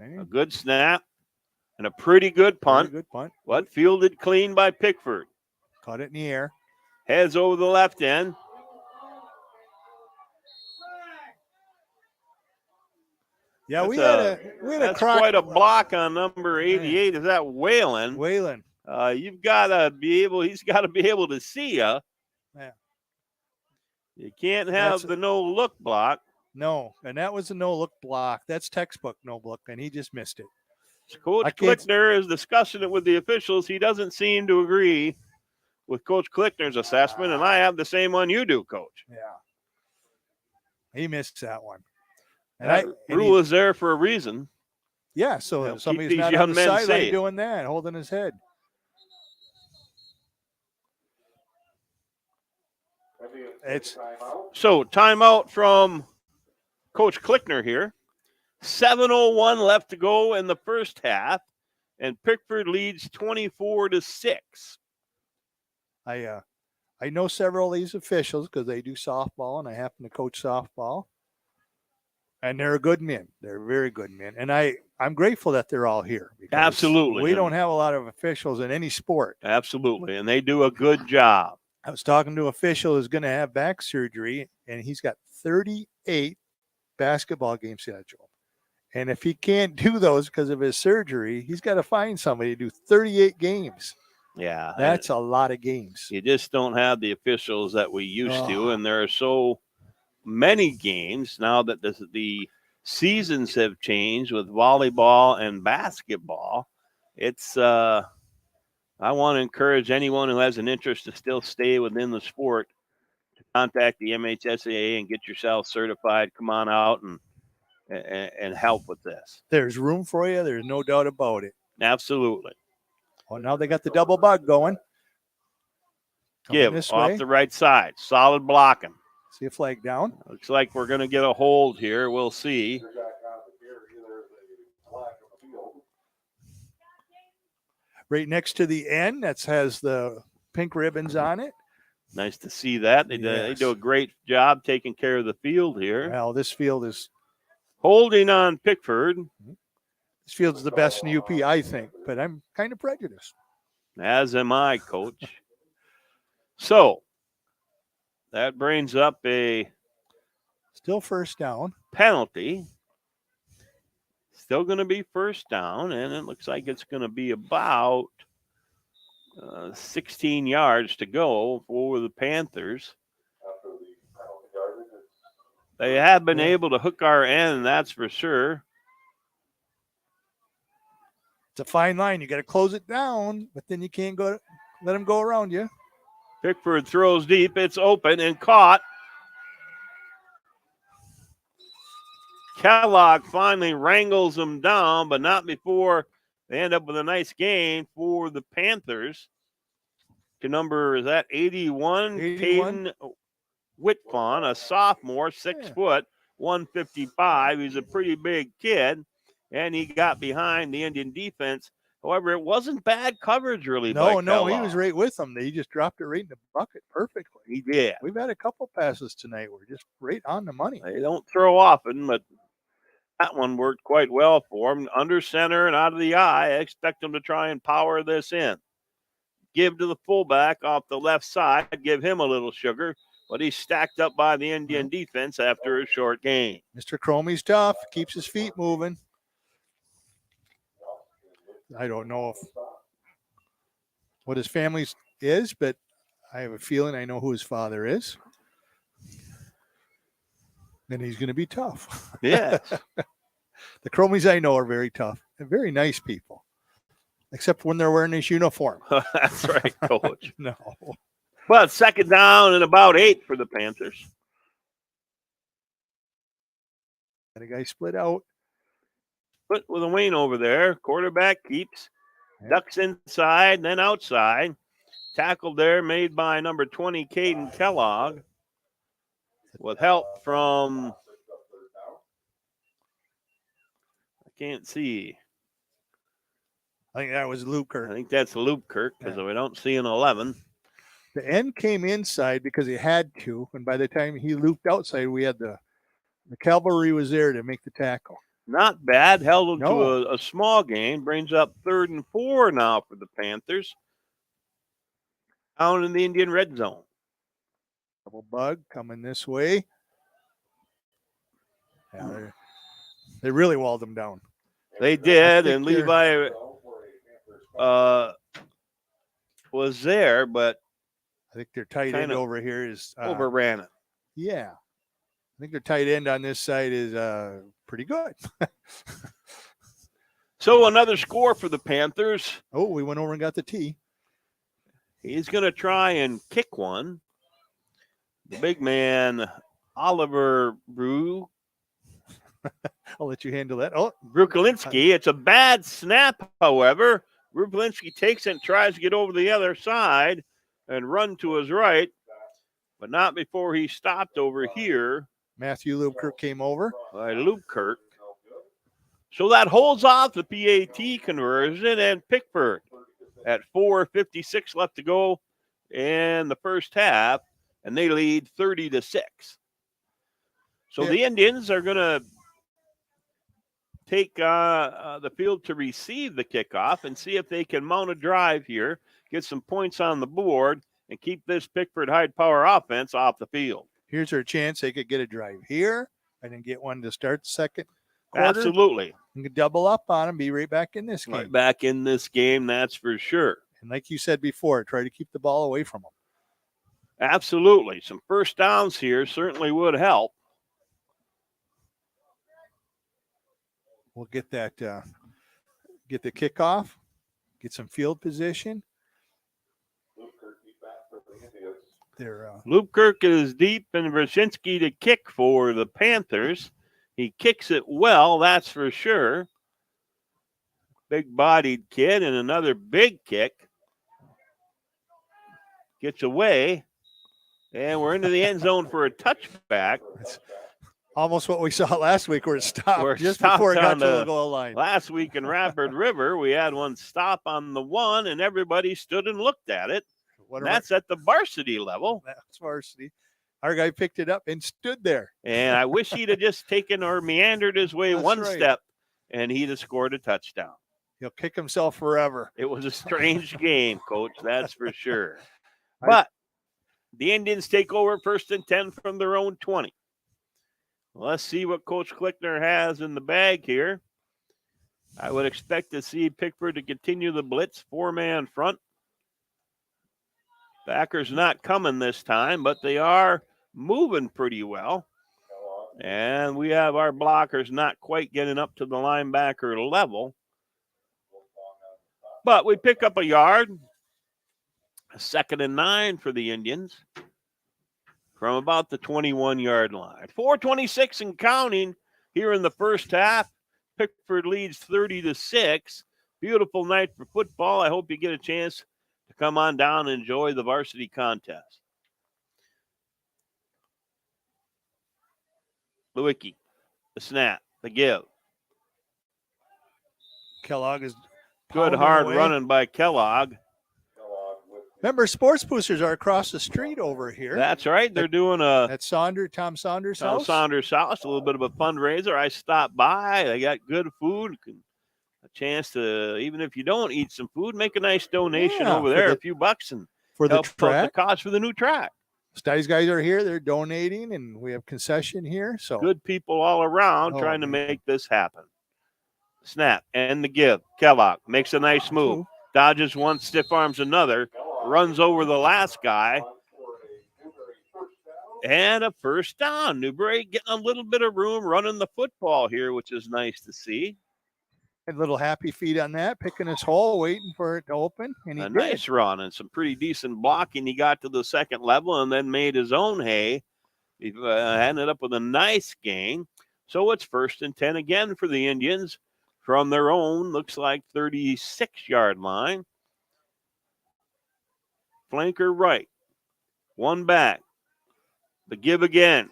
A good snap and a pretty good punt. Good punt. What? Fielded clean by Pickford. Caught it in the air. Heads over the left end. Yeah, we had a quite a block on number 88. Is that Whalen? Whalen. He's got to be able to see you. Yeah. You can't have the no-look block. No, and that was a no-look block. That's textbook no-look, and he just missed it. Coach Klickner is discussing it with the officials. He doesn't seem to agree with Coach Klickner's assessment, and I have the same one you do, Coach. Yeah. He missed that one. That rule is there for a reason. Yeah, so somebody's not on the sideline doing that, holding his head. So timeout from Coach Klickner here. 7:01 left to go in the first half, and Pickford leads 24-6. I know several of these officials because they do softball, and I happen to coach softball. And they're good men. They're very good men. And I'm grateful that they're all here. Absolutely. We don't have a lot of officials in any sport. Absolutely. And they do a good job. I was talking to an official who's going to have back surgery, and he's got 38 basketball games scheduled. And if he can't do those because of his surgery, he's got to find somebody to do 38 games. Yeah. That's a lot of games. You just don't have the officials that we used to, and there are so many games now that the seasons have changed with volleyball and basketball. It's I want to encourage anyone who has an interest to still stay within the sport to contact the MHSAA and get yourself certified. Come on out and help with this. There's room for you. There's no doubt about it. Absolutely. Well, now they got the double bug going. Give this off way. the right side. Solid blocking. See a flag down. Looks like we're going to get a hold here. We'll see. Right next to the end, that has the pink ribbons on it. Nice to see that. They do a great job taking care of the field here. Well, this field is holding on Pickford. This field's the best in the U.P., I think, but I'm kind of prejudiced. As am I, Coach. So that brings up a still first down penalty. Still going to be first down, and it looks like it's going to be about 16 yards to go for the Panthers. They have been able to hook our end, that's for sure. It's a fine line. You got to close it down, but then you can't let them go around you. Pickford throws deep. It's open and caught. Kellogg finally wrangles them down, but not before they end up with a nice gain for the Panthers. To number, is that 81? 81. Caden Whitfawn, a sophomore, 6 foot, 155. He's a pretty big kid, and he got behind the Indian defense. However, it wasn't bad coverage, really. No, by Kellogg. he was right with them. He just dropped it right in the bucket perfectly. He did. We've had a couple passes tonight. We're just right on the money. They don't throw often, but that one worked quite well for him. Under center and out of the eye. I expect him to try and power this in. Give to the fullback off the left side. Give him a little sugar, but he's stacked up by the Indian defense after a short gain. Mr. Cromie's tough. Keeps his feet moving. I don't know what his family is, but I have a feeling I know who his father is. And he's going to be tough. Yes. The Cromies I know are very tough and very nice people, except when they're wearing this uniform. That's right, Coach. No. But second down and about 8 for the Panthers. Got a guy split out. Put with a wing over there. Quarterback keeps. Ducks inside, then outside. Tackle there made by number 20, Caden Kellogg. With help from, I can't see. I think that was Lukert. I think that's Lupkirk because we don't see an 11. The end came inside because he had to, and by the time he looped outside, we had the cavalry was there to make the tackle. Not bad. Held him to a small gain. Brings up 3rd and 4 now for the Panthers. Down in the Indian red zone. Double bug coming this way. Yeah, they really walled them down. They did, and Levi was there, but I think their tight end over here is overran it. Yeah. I think their tight end on this side is pretty good. So another score for the Panthers. Oh, we went over and got the tee. He's going to try and kick one. The big man, Oliver Brew. I'll let you handle that. Oh, Brukalinski. It's a bad snap, however. Brukalinski takes it and tries to get over the other side and run to his right, but not before he stopped over here. Matthew Lubkirk came over. By Lubkirk. So that holds off the PAT conversion, and Pickford at 4:56 left to go in the first half, and they lead 30-6. So the Indians are going to take the field to receive the kickoff and see if they can mount a drive here, get some points on the board, and keep this Pickford high power offense off the field. Here's their chance. They could get a drive here and then get one to start the second quarter. Absolutely. You can double up on them, be right back in this game. Right back in this game, that's for sure. And like you said before, try to keep the ball away from them. Absolutely. Some first downs here certainly would help. We'll get that, get the kickoff, get some field position. Lupkirk is deep and Brzezinski to kick for the Panthers. He kicks it well, that's for sure. Big-bodied kid and another big kick. Gets away. And we're into the end zone for a touchback. That's almost what we saw last week where it stopped Stopped before it got on to the goal line. Last week in Rapid River, we had one stop on the 1, and everybody stood and looked at it. That's at the varsity level. That's varsity. Our guy picked it up and stood there. And I wish he'd have just taken or meandered his way one step, and he'd have scored a touchdown. He'll kick himself forever. It was a strange game, Coach, that's for sure. But the Indians take over 1st and 10 from their own 20. Let's see what Coach Klickner has in the bag here. I would expect to see Pickford to continue the blitz, 4-man front. Backers not coming this time, but they are moving pretty well. And we have our blockers not quite getting up to the linebacker level. But we pick up a yard. A 2nd and 9 for the Indians from about the 21-yard line. 4:26 and counting here in the first half. Pickford leads 30-6. Beautiful night for football. I hope you get a chance to come on down and enjoy the varsity contest. Lewicki, the snap, the give. Kellogg is good hard running by Kellogg. Remember, Sports Boosters are across the street over here. That's right. They're doing a at Tom Saunders' house. Saunders' house, a little bit of a fundraiser. I stopped by. They got good food. A chance to, even if you don't eat some food, make a nice donation over there, a few bucks, and for the help track. The cause for the new track. These guys are here. They're donating, and we have concession here. So good people all around trying to make this happen. Snap and the give. Kellogg makes a nice move. Dodges one, stiff arms another. Runs over the last guy. And a first down. Newberry getting a little bit of room running the football here, which is nice to see. A little happy feet on that, picking his hole, waiting for it to open. And he nice run and some pretty decent blocking. He got to the second level and then made his own hay. He ended up with a nice gain. So it's 1st and 10 again for the Indians from their own, looks like 36-yard line. Flanker right. One back. The give again.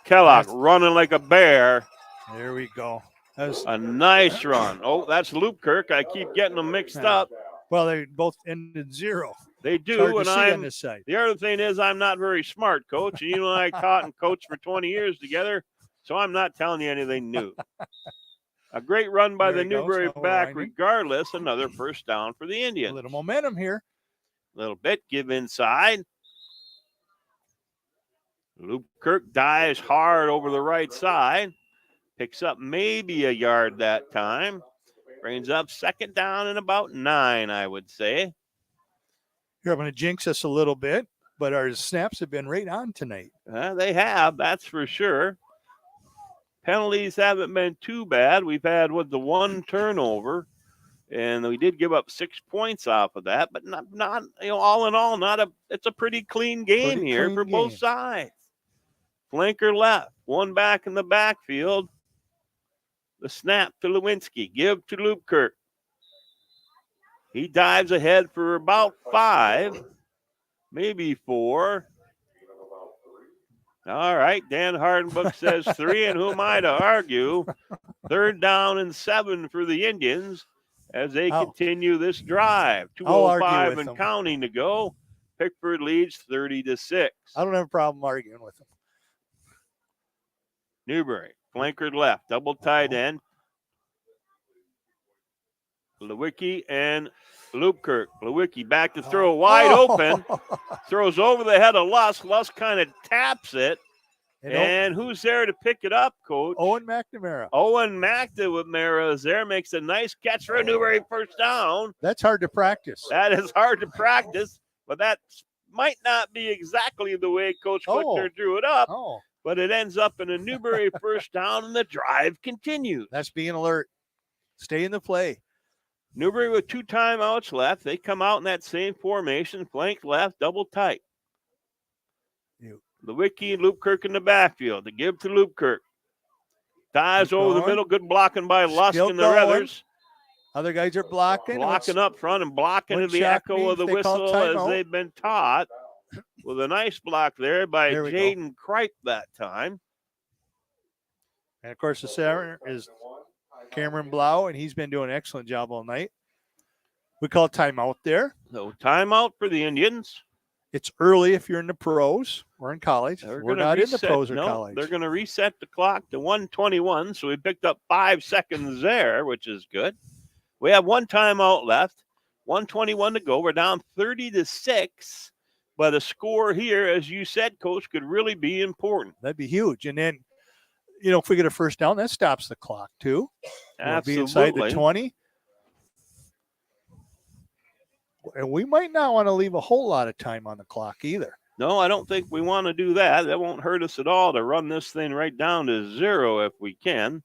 Kellogg running like a bear. There we go. That's a nice run. Oh, that's Lupkirk. I keep getting them mixed up. Well, they both ended 0. They do, and on this side. The other thing is I'm not very smart, Coach. And you and I taught and coached for 20 years together, so I'm not telling you anything new. A great run by the Newberry back, regardless. Another first down for the Indians. A little momentum here. A little bit. Give inside. Lupkirk dives hard over the right side. Picks up maybe a yard that time. Brings up 2nd down and about 9, I would say. You're going to jinx us a little bit, but our snaps have been right on tonight. They have, that's for sure. Penalties haven't been too bad. We've had the one turnover, and we did give up 6 points off of that, but not all in all, it's a pretty clean game here for both sides. Flanker left, one back in the backfield. The snap to Lewinsky, give to Lupkirk. He dives ahead for about 5, maybe 4. All right, Dan Hardenbook says 3, and who am I to argue? 3rd down and 7 for the Indians as they continue this drive. 2:05 and counting to go. Pickford leads 30-6. I don't have a problem arguing with him. Newberry, flankered left, double tight end. Lewicki and Loopkirk. Lewicki back to throw, wide open. Throws over the head of Lusk. Lusk kind of taps it. And who's there to pick it up, Coach? Owen McNamara. Owen McNamara is there, makes a nice catch for a Newberry first down. That's hard to practice. That is hard to practice, but that might not be exactly the way Coach Clickner drew it up. But it ends up in a Newberry first down, and the drive continues. That's being alert. Stay in the play. Newberry with 2 timeouts left. They come out in that same formation, flank left, double tight. Lewicki and Loopkirk in the backfield. To give to Loopkirk. Dives over the middle. Good blocking by Lusk and the others. Other guys are blocking. Blocking up front and blocking to the echo of the whistle as they've been taught. With a nice block there by Jaden Kripe that time. And, of course, the center is Cameron Blau, and he's been doing an excellent job all night. We call timeout there. So timeout for the Indians. It's early if you're in the pros or in college. We're not in the pros or college. They're going to reset the clock to 1:21, so we picked up 5 seconds there, which is good. We have 1 timeout left, 1:21 to go. We're down 30-6, but a score here, as you said, Coach, could really be important. That'd be huge. And then, if we get a first down, that stops the clock too. Absolutely. We'll be inside the 20. And we might not want to leave a whole lot of time on the clock either. No, I don't think we want to do that. That won't hurt us at all to run this thing right down to 0 if we can.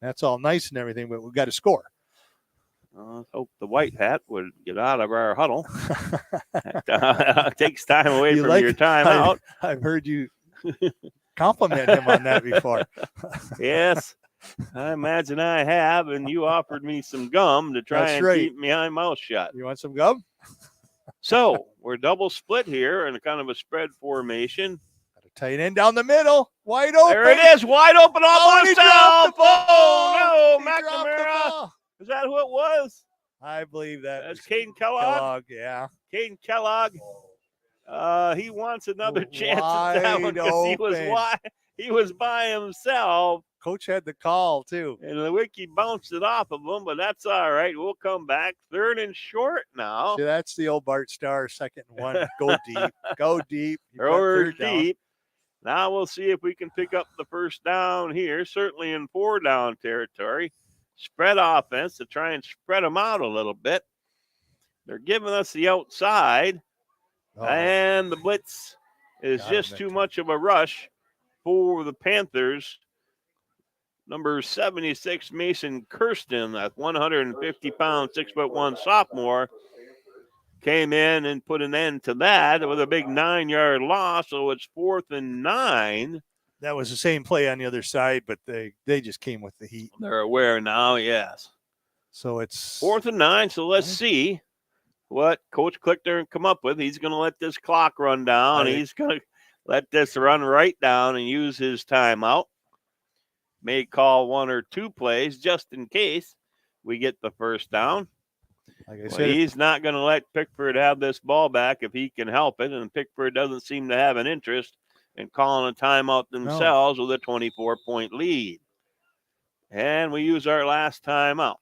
That's all nice and everything, but we've got to score. Hope the white hat would get out of our huddle. Takes time away from your timeout. I've heard you compliment him on that before. Yes. I imagine I have, and you offered me some gum to try keep my mouth shut. You want some gum? So we're double split here in a kind of a spread formation. Got a tight end down the middle, wide open. There it is, wide open all by himself. Oh, no, McNamara. Is that who it was? I believe that's Caden Kellogg. Yeah. Caden Kellogg. He wants another chance at that one because he was by himself. Coach had the call, too. And Lewicki bounced it off of him, but that's all right. We'll come back. 3rd and short now. See, that's the old Bart Starr 2nd and 1. Go deep. Go deep. Or deep. Now we'll see if we can pick up the first down here, certainly in 4-down territory. Spread offense to try and spread them out a little bit. They're giving us the outside, and the blitz is just too much of a rush for the Panthers. Number 76, Mason Kirsten, that 150-pound, 6'1" sophomore, came in and put an end to that with a big 9-yard loss. So it's 4th and 9. That was the same play on the other side, but they just came with the heat. They're aware now, yes. So it's 4th and 9. So let's see what Coach Clickner come up with. He's going to let this clock run down. He's going to let this run right down and use his timeout. May call 1 or 2 plays just in case we get the first down. Like I said, he's not going to let Pickford have this ball back if he can help it, and Pickford doesn't seem to have an interest in calling a timeout themselves with a 24-point lead. And we use our last timeout.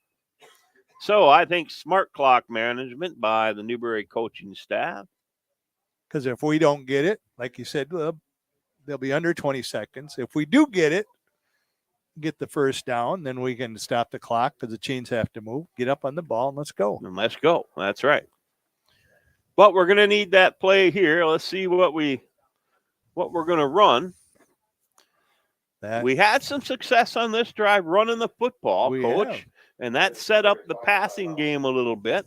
So I think smart clock management by the Newberry coaching staff. Because if we don't get it, like you said, they'll be under 20 seconds. If we do get it, get the first down, then we can stop the clock because the chains have to move, get up on the ball, and let's go. And let's go. That's right. But we're going to need that play here. Let's see what we're going to run. We had some success on this drive running the football, Coach, and that set up the passing game a little bit.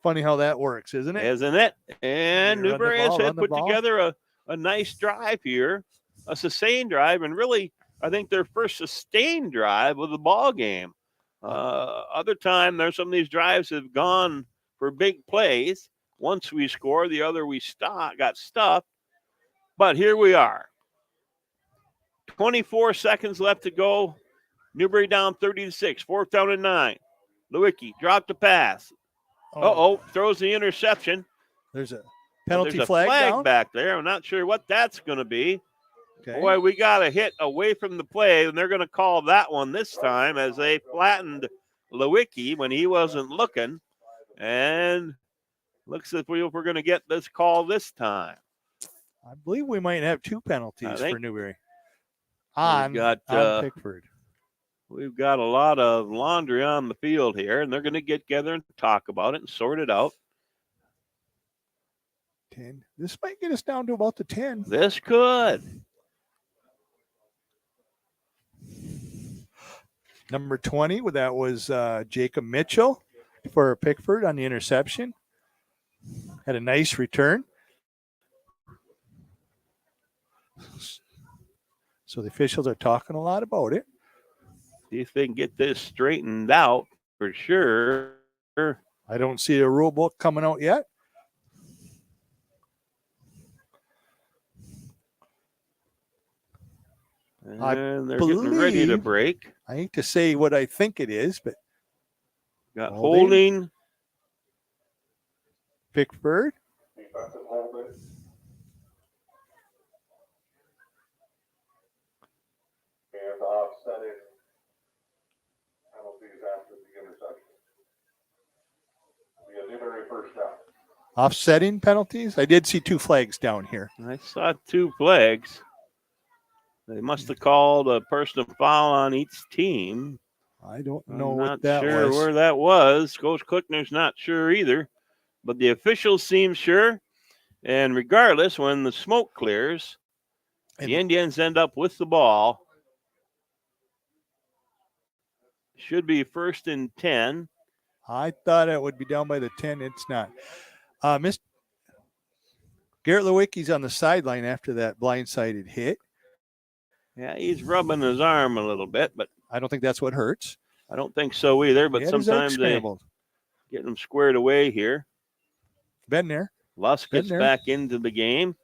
Funny how that works, isn't it? Isn't it? And Newberry has put together a nice drive here, a sustained drive, and really I think their first sustained drive of the ball game. Other time, there's some of these drives have gone for big plays. Once we score, the other we got stuffed. But here we are. 24 seconds left to go. Newberry down 30-6. 4th down and 9. Lewicki dropped the pass. Throws the interception. There's a penalty There's a flag back there. I'm not sure what that's going to be. Okay. Boy, we got a hit away from the play, and they're going to call that one this time as they flattened Lewicki when he wasn't looking. And looks as if we're going to get this call this time. I believe we might have 2 penalties for Newberry on Pickford. We've got a lot of laundry on the field here, and they're going to get together and talk about it and sort it out. 10. This might get us down to about the 10. This could. Number 20, that was Jacob Mitchell for Pickford on the interception. Had a nice return. So the officials are talking a lot about it. See if they can get this straightened out for sure. I don't see a rule book coming out yet. And they're getting ready to break. I hate to say what I think it is, but got holding. Pickford. And offsetting penalties after the interception. Be a Newberry first down. Offsetting penalties? I did see 2 flags down here. I saw 2 flags. They must have called a personal foul on each team. I don't know I'm what not that sure was. where that was. Coach Klickner's not sure either. But the officials seem sure. And regardless, when the smoke clears, the Indians end up with the ball. Should be 1st and 10. I thought it would be down by the 10. It's not. Garrett Lewicki's on the sideline after that blindsided hit. Yeah, he's rubbing his arm a little bit, but I don't think that's what hurts. I don't think so either. But sometimes they get them squared away here. Been there. Lusk gets back into the game.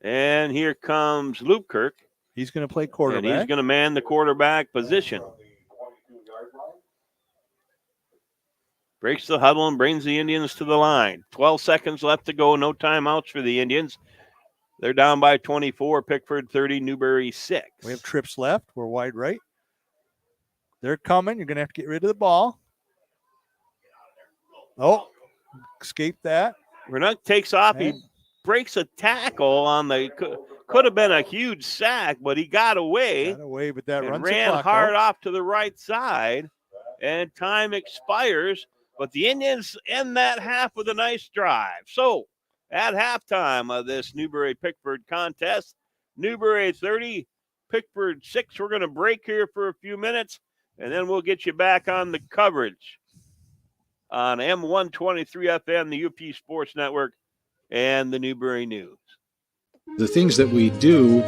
And here comes Lupkirk. He's going to play quarterback. And he's going to man the quarterback position. Breaks the huddle and brings the Indians to the line. 12 seconds left to go. No timeouts for the Indians. They're down by 24. Pickford 30, Newberry 6. We have trips left. We're wide right. They're coming. You're going to have to get rid of the ball. Oh, escape that. Renuk takes off. He breaks a tackle on the could have been a huge sack, but he got away. But that runs ran hard off to the right side, and time expires. But the Indians end that half with a nice drive. So at halftime of this Newberry-Pickford contest, Newberry 30, Pickford 6. We're going to break here for a few minutes, and then we'll get you back on the coverage on M123 FM, the U.P. Sports Network, and the Newberry News. The things that we do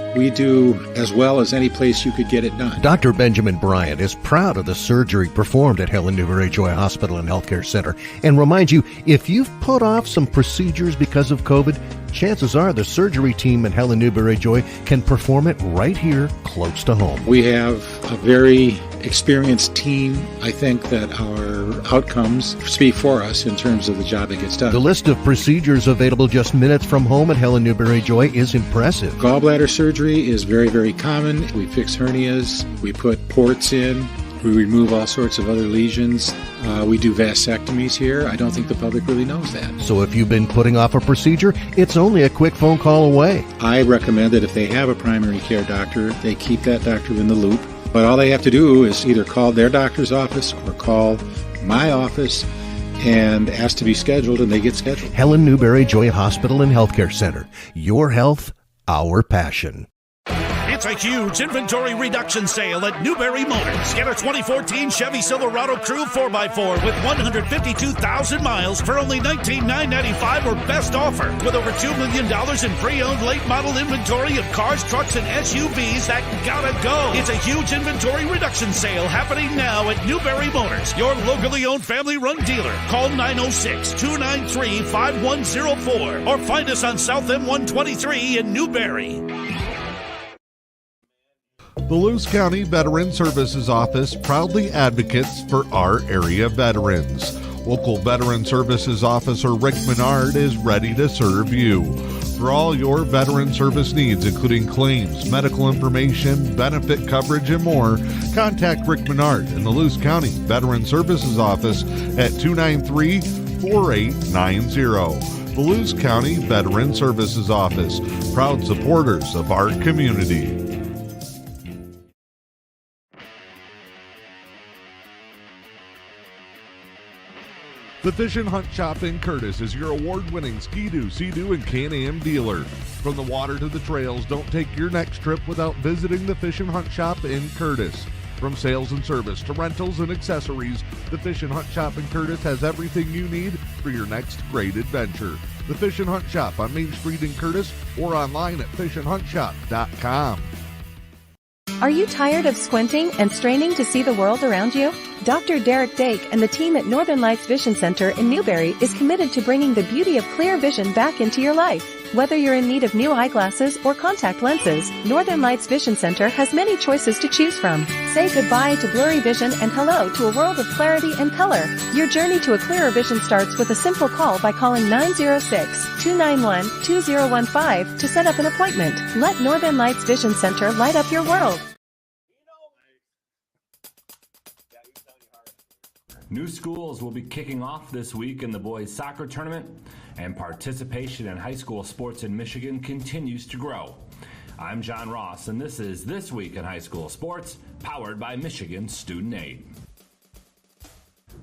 as well as any place you could get it done. Dr. Benjamin Bryant is proud of the surgery performed at Helen Newberry Joy Hospital and Healthcare Center and reminds you, if you've put off some procedures because of COVID, chances are the surgery team at Helen Newberry Joy can perform it right here close to home. We have a very experienced team. I think that our outcomes speak for us in terms of the job that gets done. The list of procedures available just minutes from home at Helen Newberry Joy is impressive. Gallbladder surgery is very, very common. We fix hernias. We put ports in. We remove all sorts of other lesions. We do vasectomies here. I don't think the public really knows that. So if you've been putting off a procedure, it's only a quick phone call away. I recommend that if they have a primary care doctor, they keep that doctor in the loop. But all they have to do is either call their doctor's office or call my office and ask to be scheduled, and they get scheduled. Helen Newberry Joy Hospital and Healthcare Center. Your health, our passion. It's a huge inventory reduction sale at Newberry Motors. Get a 2014 Chevy Silverado Crew 4x4 with 152,000 miles for only $19,995 or best offer. With over $2 million in pre-owned late model inventory of cars, trucks, and SUVs that gotta go. It's a huge inventory reduction sale happening now at Newberry Motors, your locally owned family-run dealer. Call 906-293-5104 or find us on South M123 in Newberry. The Lewis County Veteran Services Office proudly advocates for our area veterans. Local Veteran Services Officer Rick Menard is ready to serve you. For all your veteran service needs, including claims, medical information, benefit coverage, and more, contact Rick Menard in the Lewis County Veteran Services Office at 293-4890. The Lewis County Veteran Services Office, proud supporters of our community. The Fish and Hunt Shop in Curtis is your award-winning Ski-Doo, Sea-Doo, and Can-Am dealer. From the water to the trails, don't take your next trip without visiting the Fish and Hunt Shop in Curtis. From sales and service to rentals and accessories, the Fish and Hunt Shop in Curtis has everything you need for your next great adventure. The Fish and Hunt Shop on Main Street in Curtis or online at fishandhuntshop.com. Are you tired of squinting and straining to see the world around you? Dr. Derek Dake and the team at Northern Lights Vision Center in Newberry is committed to bringing the beauty of clear vision back into your life. Whether you're in need of new eyeglasses or contact lenses, Northern Lights Vision Center has many choices to choose from. Say goodbye to blurry vision and hello to a world of clarity and color. Your journey to a clearer vision starts with a simple call by calling 906-291-2015 to set up an appointment. Let Northern Lights Vision Center light up your world. New schools will be kicking off this week in the boys soccer tournament, and participation in high school sports in Michigan continues to grow. I'm John Ross, and this is This Week in High School Sports, powered by Michigan Student Aid.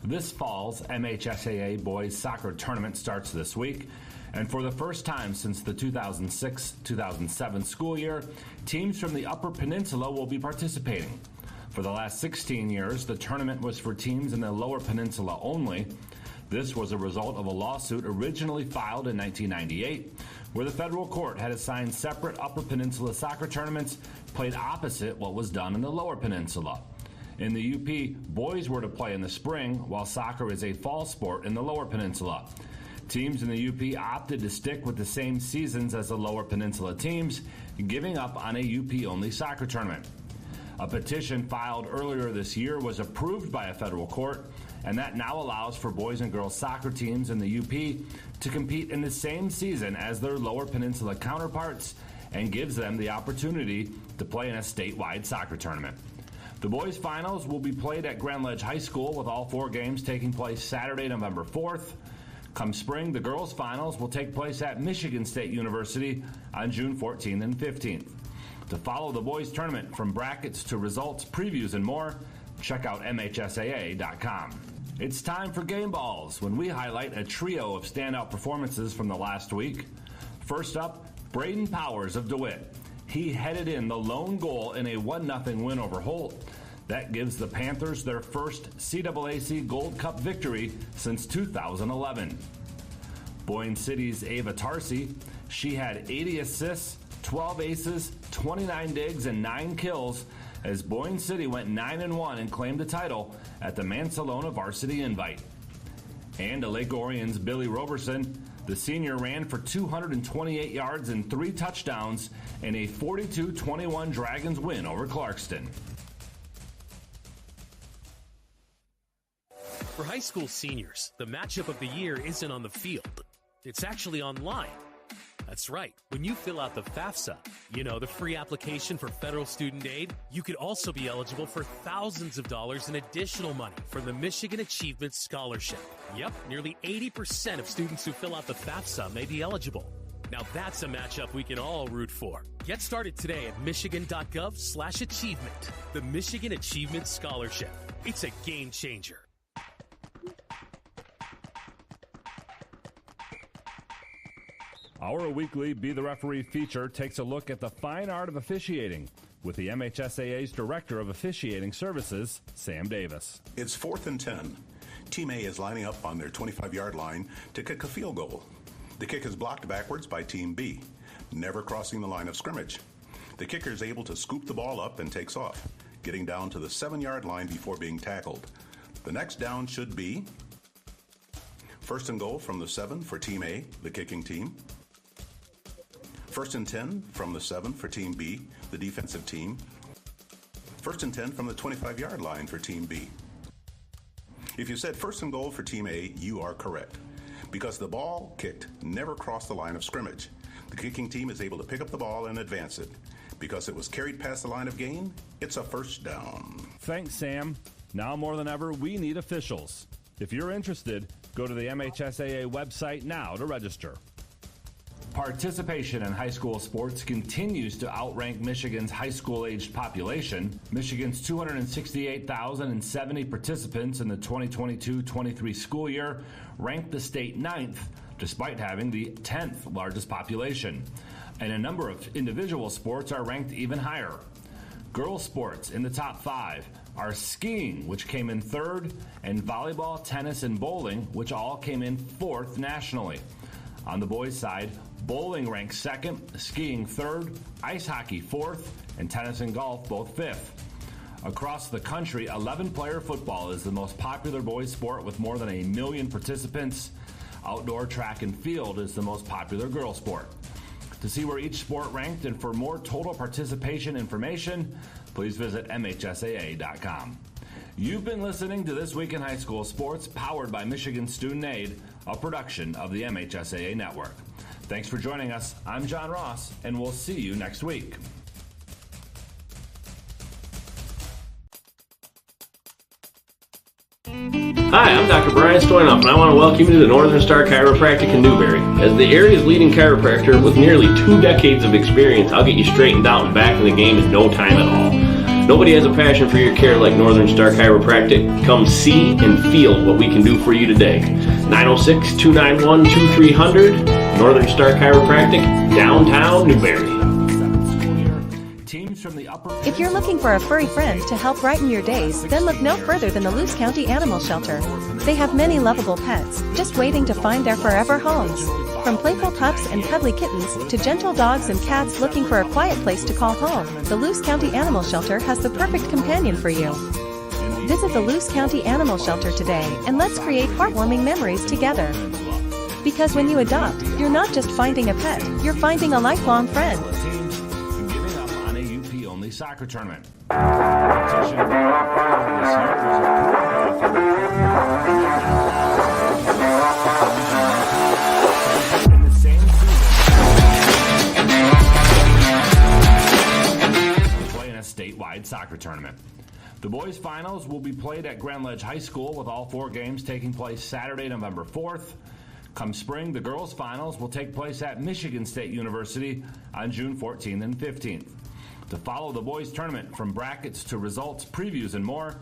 This fall's MHSAA boys soccer tournament starts this week, and for the first time since the 2006-2007 school year, teams from the Upper Peninsula will be participating. For the last 16 years, the tournament was for teams in the Lower Peninsula only. This was a result of a lawsuit originally filed in 1998, where the federal court had assigned separate Upper Peninsula soccer tournaments played opposite what was done in the Lower Peninsula. In the U.P., boys were to play in the spring, while soccer is a fall sport in the Lower Peninsula. Teams in the U.P. opted to stick with the same seasons as the Lower Peninsula teams, giving up on a U.P.-only soccer tournament. A petition filed earlier this year was approved by a federal court, and that now allows for boys and girls soccer teams in the UP to compete in the same season as their Lower Peninsula counterparts and gives them the opportunity to play in a statewide soccer tournament. The boys' finals will be played at Grand Ledge High School, with all 4 games taking place Saturday, November 4th. Come spring, the girls' finals will take place at Michigan State University on June 14th and 15th. To follow the boys' tournament from brackets to results, previews, and more, check out MHSAA.com. It's time for Game Balls, when we highlight a trio of standout performances from the last week. First up, Braden Powers of DeWitt. He headed in the lone goal in a 1-0 win over Holt. That gives the Panthers their first CAAC Gold Cup victory since 2011. Boyne City's Ava Tarsi, she had 80 assists, 12 aces, 29 digs, and 9 kills as Boyne City went 9-1 and claimed the title at the Mansalona Varsity Invite. And to Lake Orion's Billy Roberson, the senior ran for 228 yards and 3 touchdowns in a 42-21 Dragons win over Clarkston. For high school seniors, the matchup of the year isn't on the field. It's actually online. That's right. When you fill out the FAFSA, the free application for federal student aid, you could also be eligible for thousands of dollars in additional money from the Michigan Achievement Scholarship. Yep, nearly 80% of students who fill out the FAFSA may be eligible. Now that's a matchup we can all root for. Get started today at michigan.gov/achievement. The Michigan Achievement Scholarship. It's a game changer. Our weekly Be the Referee feature takes a look at the fine art of officiating with the MHSAA's Director of Officiating Services, Sam Davis. It's 4th and 10. Team A is lining up on their 25-yard line to kick a field goal. The kick is blocked backwards by Team B, never crossing the line of scrimmage. The kicker is able to scoop the ball up and takes off, getting down to the 7-yard line before being tackled. The next down should be 1st and goal from the 7 for Team A, the kicking team. 1st and 10 from the 7 for Team B, the defensive team. 1st and 10 from the 25-yard line for Team B. If you said 1st and goal for Team A, you are correct, because the ball kicked never crossed the line of scrimmage. The kicking team is able to pick up the ball and advance it. Because it was carried past the line of gain, it's a first down. Thanks, Sam. Now more than ever, we need officials. If you're interested, go to the MHSAA website now to register. Participation in high school sports continues to outrank Michigan's high school-aged population. Michigan's 268,070 participants in the 2022-23 school year ranked the state 9th, despite having the 10th largest population. And a number of individual sports are ranked even higher. Girls sports in the top 5 are skiing, which came in 3rd, and volleyball, tennis, and bowling, which all came in 4th nationally. On the boys' side, bowling ranks 2nd, skiing 3rd, ice hockey 4th, and tennis and golf both 5th. Across the country, 11-player football is the most popular boys' sport with more than 1 million participants. Outdoor track and field is the most popular girls' sport. To see where each sport ranked and for more total participation information, please visit MHSAA.com. You've been listening to This Week in High School Sports, powered by Michigan Student Aid, a production of the MHSAA Network. Thanks for joining us. I'm John Ross, and we'll see you next week. Hi, I'm Dr. Brian Stoynoff, and I want to welcome you to the Northern Star Chiropractic in Newberry. As the area's leading chiropractor with nearly 2 decades of experience, I'll get you straightened out and back in the game in no time at all. Nobody has a passion for your care like Northern Star Chiropractic. Come see and feel what we can do for you today. 906-291-2300, Northern Star Chiropractic, downtown Newberry. If you're looking for a furry friend to help brighten your days, then look no further than the Luce County Animal Shelter. They have many lovable pets, just waiting to find their forever homes. From playful pups and cuddly kittens, to gentle dogs and cats looking for a quiet place to call home, the Luce County Animal Shelter has the perfect companion for you. Visit the Luce County Animal Shelter today, and let's create heartwarming memories together. Because when you adopt, you're not just finding a pet, you're finding a lifelong friend. Soccer tournament. Play in a statewide soccer tournament. The boys' finals will be played at Grand Ledge High School, with all 4 games taking place Saturday, November 4th. Come spring, the girls' finals will take place at Michigan State University on June 14th and 15th. To follow the boys' tournament, from brackets to results, previews, and more,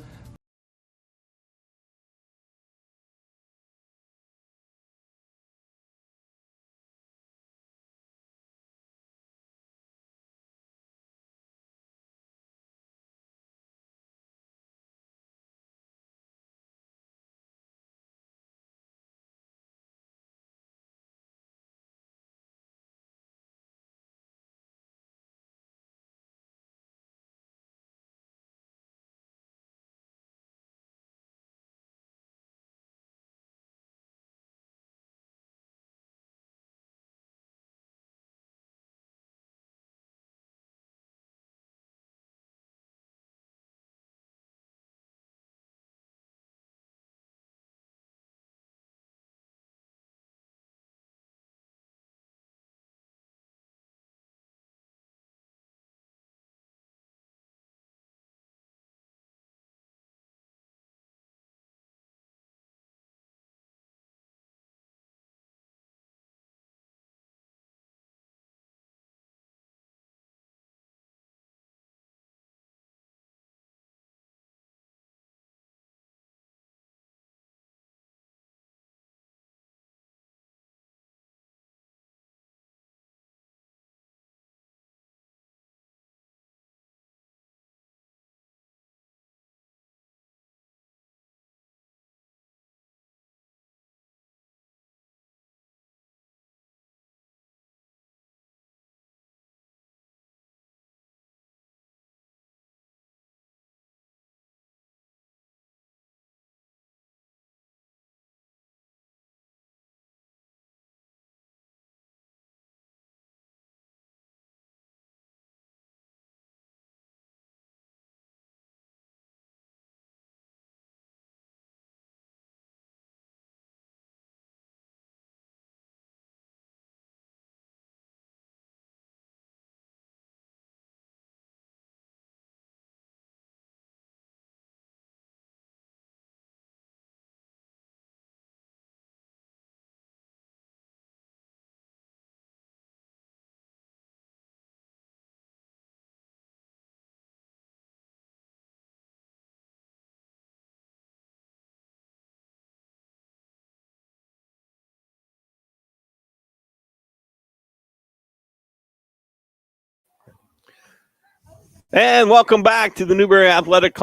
And welcome back to the Newberry Athletic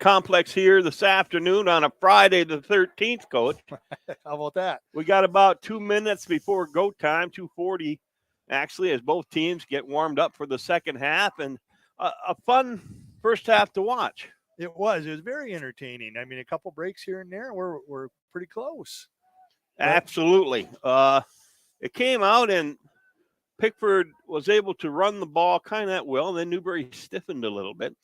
Complex here this afternoon on a Friday the 13th, Coach. How about that? We got about 2 minutes before go time, 2:40, actually, as both teams get warmed up for the second half, and a fun first half to watch. It was very entertaining. I mean, a couple breaks here and there, we're pretty close. Absolutely. It came out, and Pickford was able to run the ball kind of well, and then Newberry stiffened a little bit.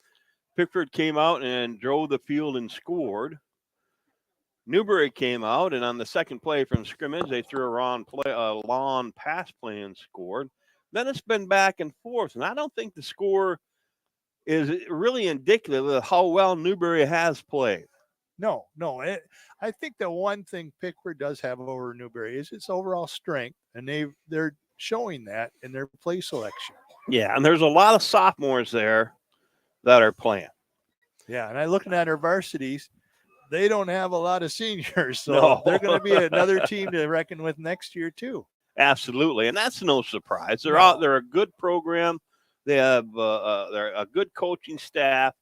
Pickford came out and drove the field and scored. Newberry came out, and on the second play from scrimmage, they threw a long pass play and scored. Then it's been back and forth, and I don't think the score is really indicative of how well Newberry has played. No. I think the one thing Pickford does have over Newberry is its overall strength, and they're showing that in their play selection. Yeah, and there's a lot of sophomores there that are playing. Yeah, and looking at our varsities, they don't have a lot of seniors, so they're going to be another team to reckon with next year too. Absolutely, and that's no surprise. They're a good program. They have they're a good coaching staff,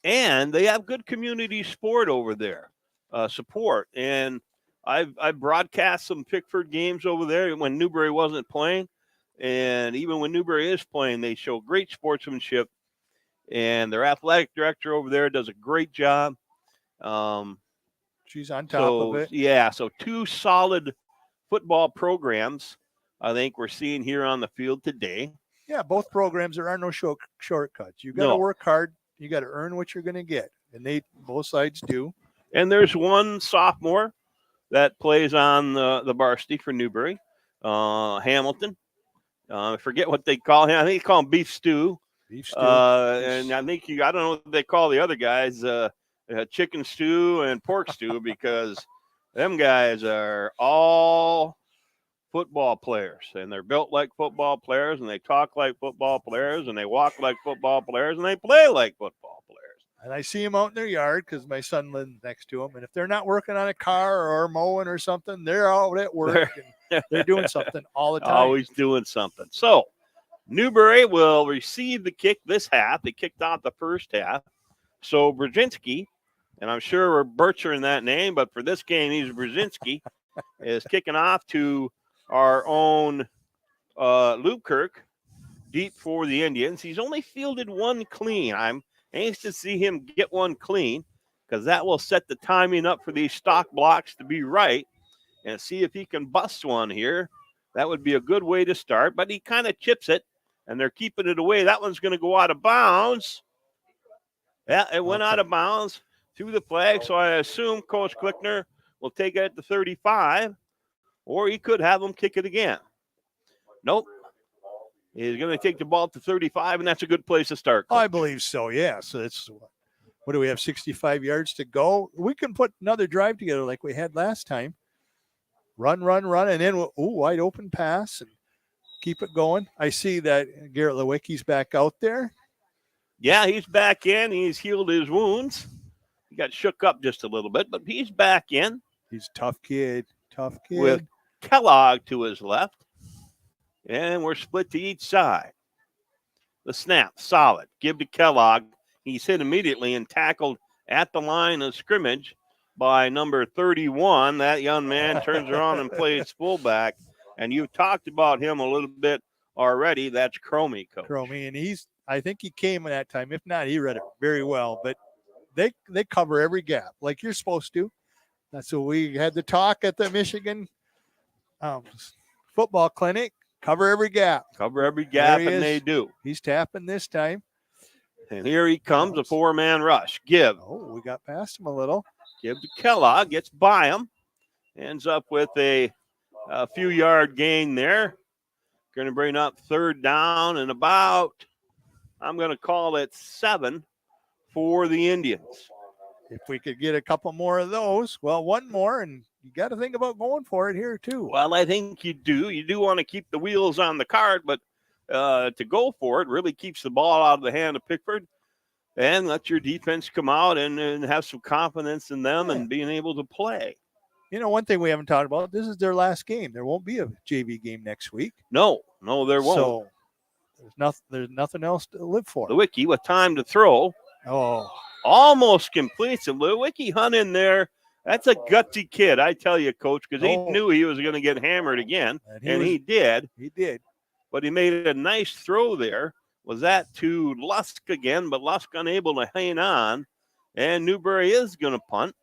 and they have good community support over there. And I broadcast some Pickford games over there when Newberry wasn't playing, and even when Newberry is playing, they show great sportsmanship. And their athletic director over there does a great job. She's on top of it. Yeah, so 2 solid football programs I think we're seeing here on the field today. Yeah, both programs, there are no shortcuts. You got to work hard. You got to earn what you're going to get, and both sides do. And there's one sophomore that plays on the varsity for Newberry, Hamilton. I forget what they call him. I think they call him Beef Stew. And I think I don't know what they call the other guys, chicken stew and pork stew, because them guys are all football players, and they're built like football players, and they talk like football players, and they walk like football players, and they play like football players. And I see them out in their yard because my son lives next to them. And if they're not working on a car or mowing or something, they're out at work. And they're doing something all the time. Always doing something. So Newberry will receive the kick this half. They kicked out the first half. So Brzezinski, and I'm sure we're butchering that name, but for this game, he's Brzezinski, is kicking off to our own Lubkirk, deep for the Indians. He's only fielded one clean. I'm anxious to see him get one clean, because that will set the timing up for these stock blocks to be right, and see if he can bust one here. That would be a good way to start, but he kind of chips it, and they're keeping it away. That one's going to go out of bounds. Yeah, it went out of bounds through the flag, so I assume Coach Klickner will take it at the 35, or he could have him kick it again. Nope. He's going to take the ball to 35, and that's a good place to start, Coach. I believe so, yeah. So it's, what do we have, 65 yards to go? We can put another drive together like we had last time. Run, and then wide open pass and keep it going. I see that Garrett Lewicki's back out there. Yeah, he's back in. He's healed his wounds. He got shook up just a little bit, but he's back in. He's a tough kid. With Kellogg to his left. And we're split to each side. The snap, solid. Give to Kellogg. He's hit immediately and tackled at the line of scrimmage by number 31. That young man turns around and plays fullback. And you've talked about him a little bit already. That's Cromie, Coach. Cromie, and I think he came at that time. If not, he read it very well. But they cover every gap like you're supposed to. That's what we had the talk at the Michigan football clinic. Cover every gap. Cover every gap, and they do. He's tapping this time. And here he comes, a 4-man rush. Give. Oh, we got past him a little. Give to Kellogg. Gets by him. Ends up with a few-yard gain there. Going to bring up third down and about, I'm going to call it 7 for the Indians. If we could get a couple more of those, well, one more, and you got to think about going for it here too. Well, I think you do. You do want to keep the wheels on the cart, but to go for it really keeps the ball out of the hand of Pickford and let your defense come out and have some confidence in them and being able to play. You know, one thing we haven't talked about, this is their last game. There won't be a JV game next week. No, there won't. So There's nothing else to live for. Lewicki with time to throw. Oh, almost completes it. Lewicki hung in there. That's a gutsy kid, I tell you, Coach, because he knew he was going to get hammered again, and he did. He did. But he made a nice throw there. Was that to Lusk again, but Lusk unable to hang on, and Newberry is going to punt.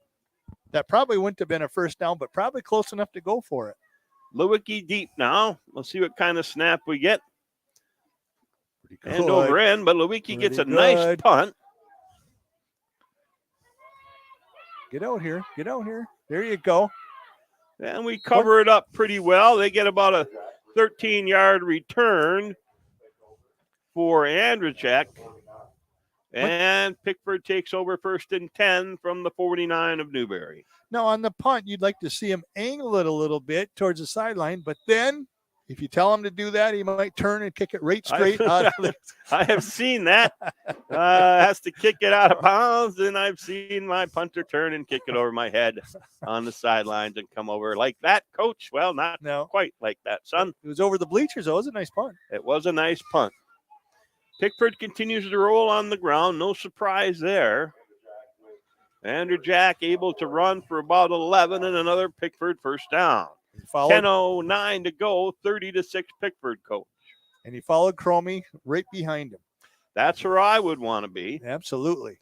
That probably wouldn't have been a first down, but probably close enough to go for it. Lewicki deep now. Let's see what kind of snap we get. Pretty And good. over in, but Lewicki gets a nice punt. Get out here. Get out here. There you go. And we cover it up pretty well. They get about a 13-yard return for Andrzejczyk. And Pickford takes over 1st and 10 from the 49 of Newberry. Now, on the punt, you'd like to see him angle it a little bit towards the sideline, but then if you tell him to do that, he might turn and kick it right straight out of the I have seen that. Has to kick it out of bounds, and I've seen my punter turn and kick it over my head on the sidelines and come over like that, Coach. Well, not quite like that, son. It was over the bleachers, though. It was a nice punt. It was a nice punt. Pickford continues to roll on the ground. No surprise there. Andrzejczyk able to run for about 11 and another Pickford first down. 10:09 to go, 30-6 Pickford, Coach. And he followed Cromie right behind him. That's where I would want to be. Absolutely.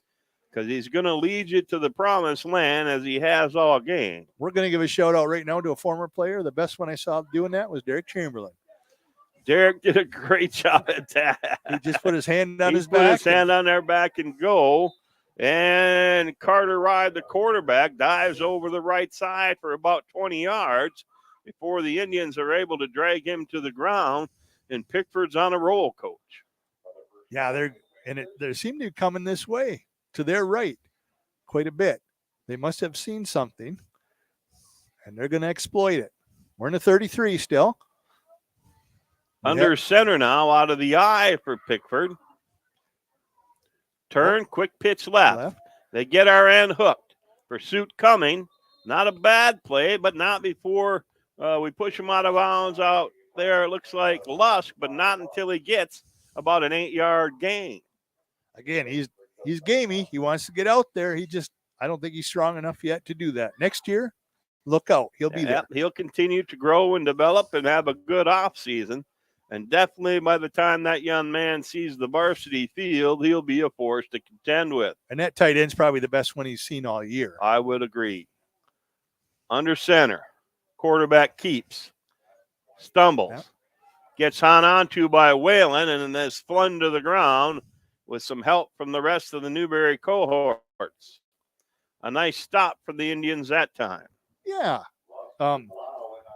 Because he's going to lead you to the promised land as he has all game. We're going to give a shout out right now to a former player. The best one I saw doing that was Derek Chamberlain. Derek did a great job at that. He just put his hand on his put back. His hand on their back and go. And Carter Ride, the quarterback, dives over the right side for about 20 yards before the Indians are able to drag him to the ground. And Pickford's on a roll, Coach. Yeah, they seem to be coming this way to their right quite a bit. They must have seen something, and they're going to exploit it. We're in a 33 still. Under center now, out of the eye for Pickford. Turn, quick pitch left. They get our end hooked. Pursuit coming. Not a bad play, but not before we push him out of bounds out there. It looks like Lusk, but not until he gets about an 8-yard gain. Again, he's gamey. He wants to get out there. I don't think he's strong enough yet to do that. Next year, look out. He'll be there. He'll continue to grow and develop and have a good offseason. And definitely by the time that young man sees the varsity field, he'll be a force to contend with. And that tight end's probably the best one he's seen all year. I would agree. Under center, quarterback keeps, stumbles, gets hung onto by Whalen, and then is flung to the ground with some help from the rest of the Newberry cohorts. A nice stop for the Indians that time. Yeah.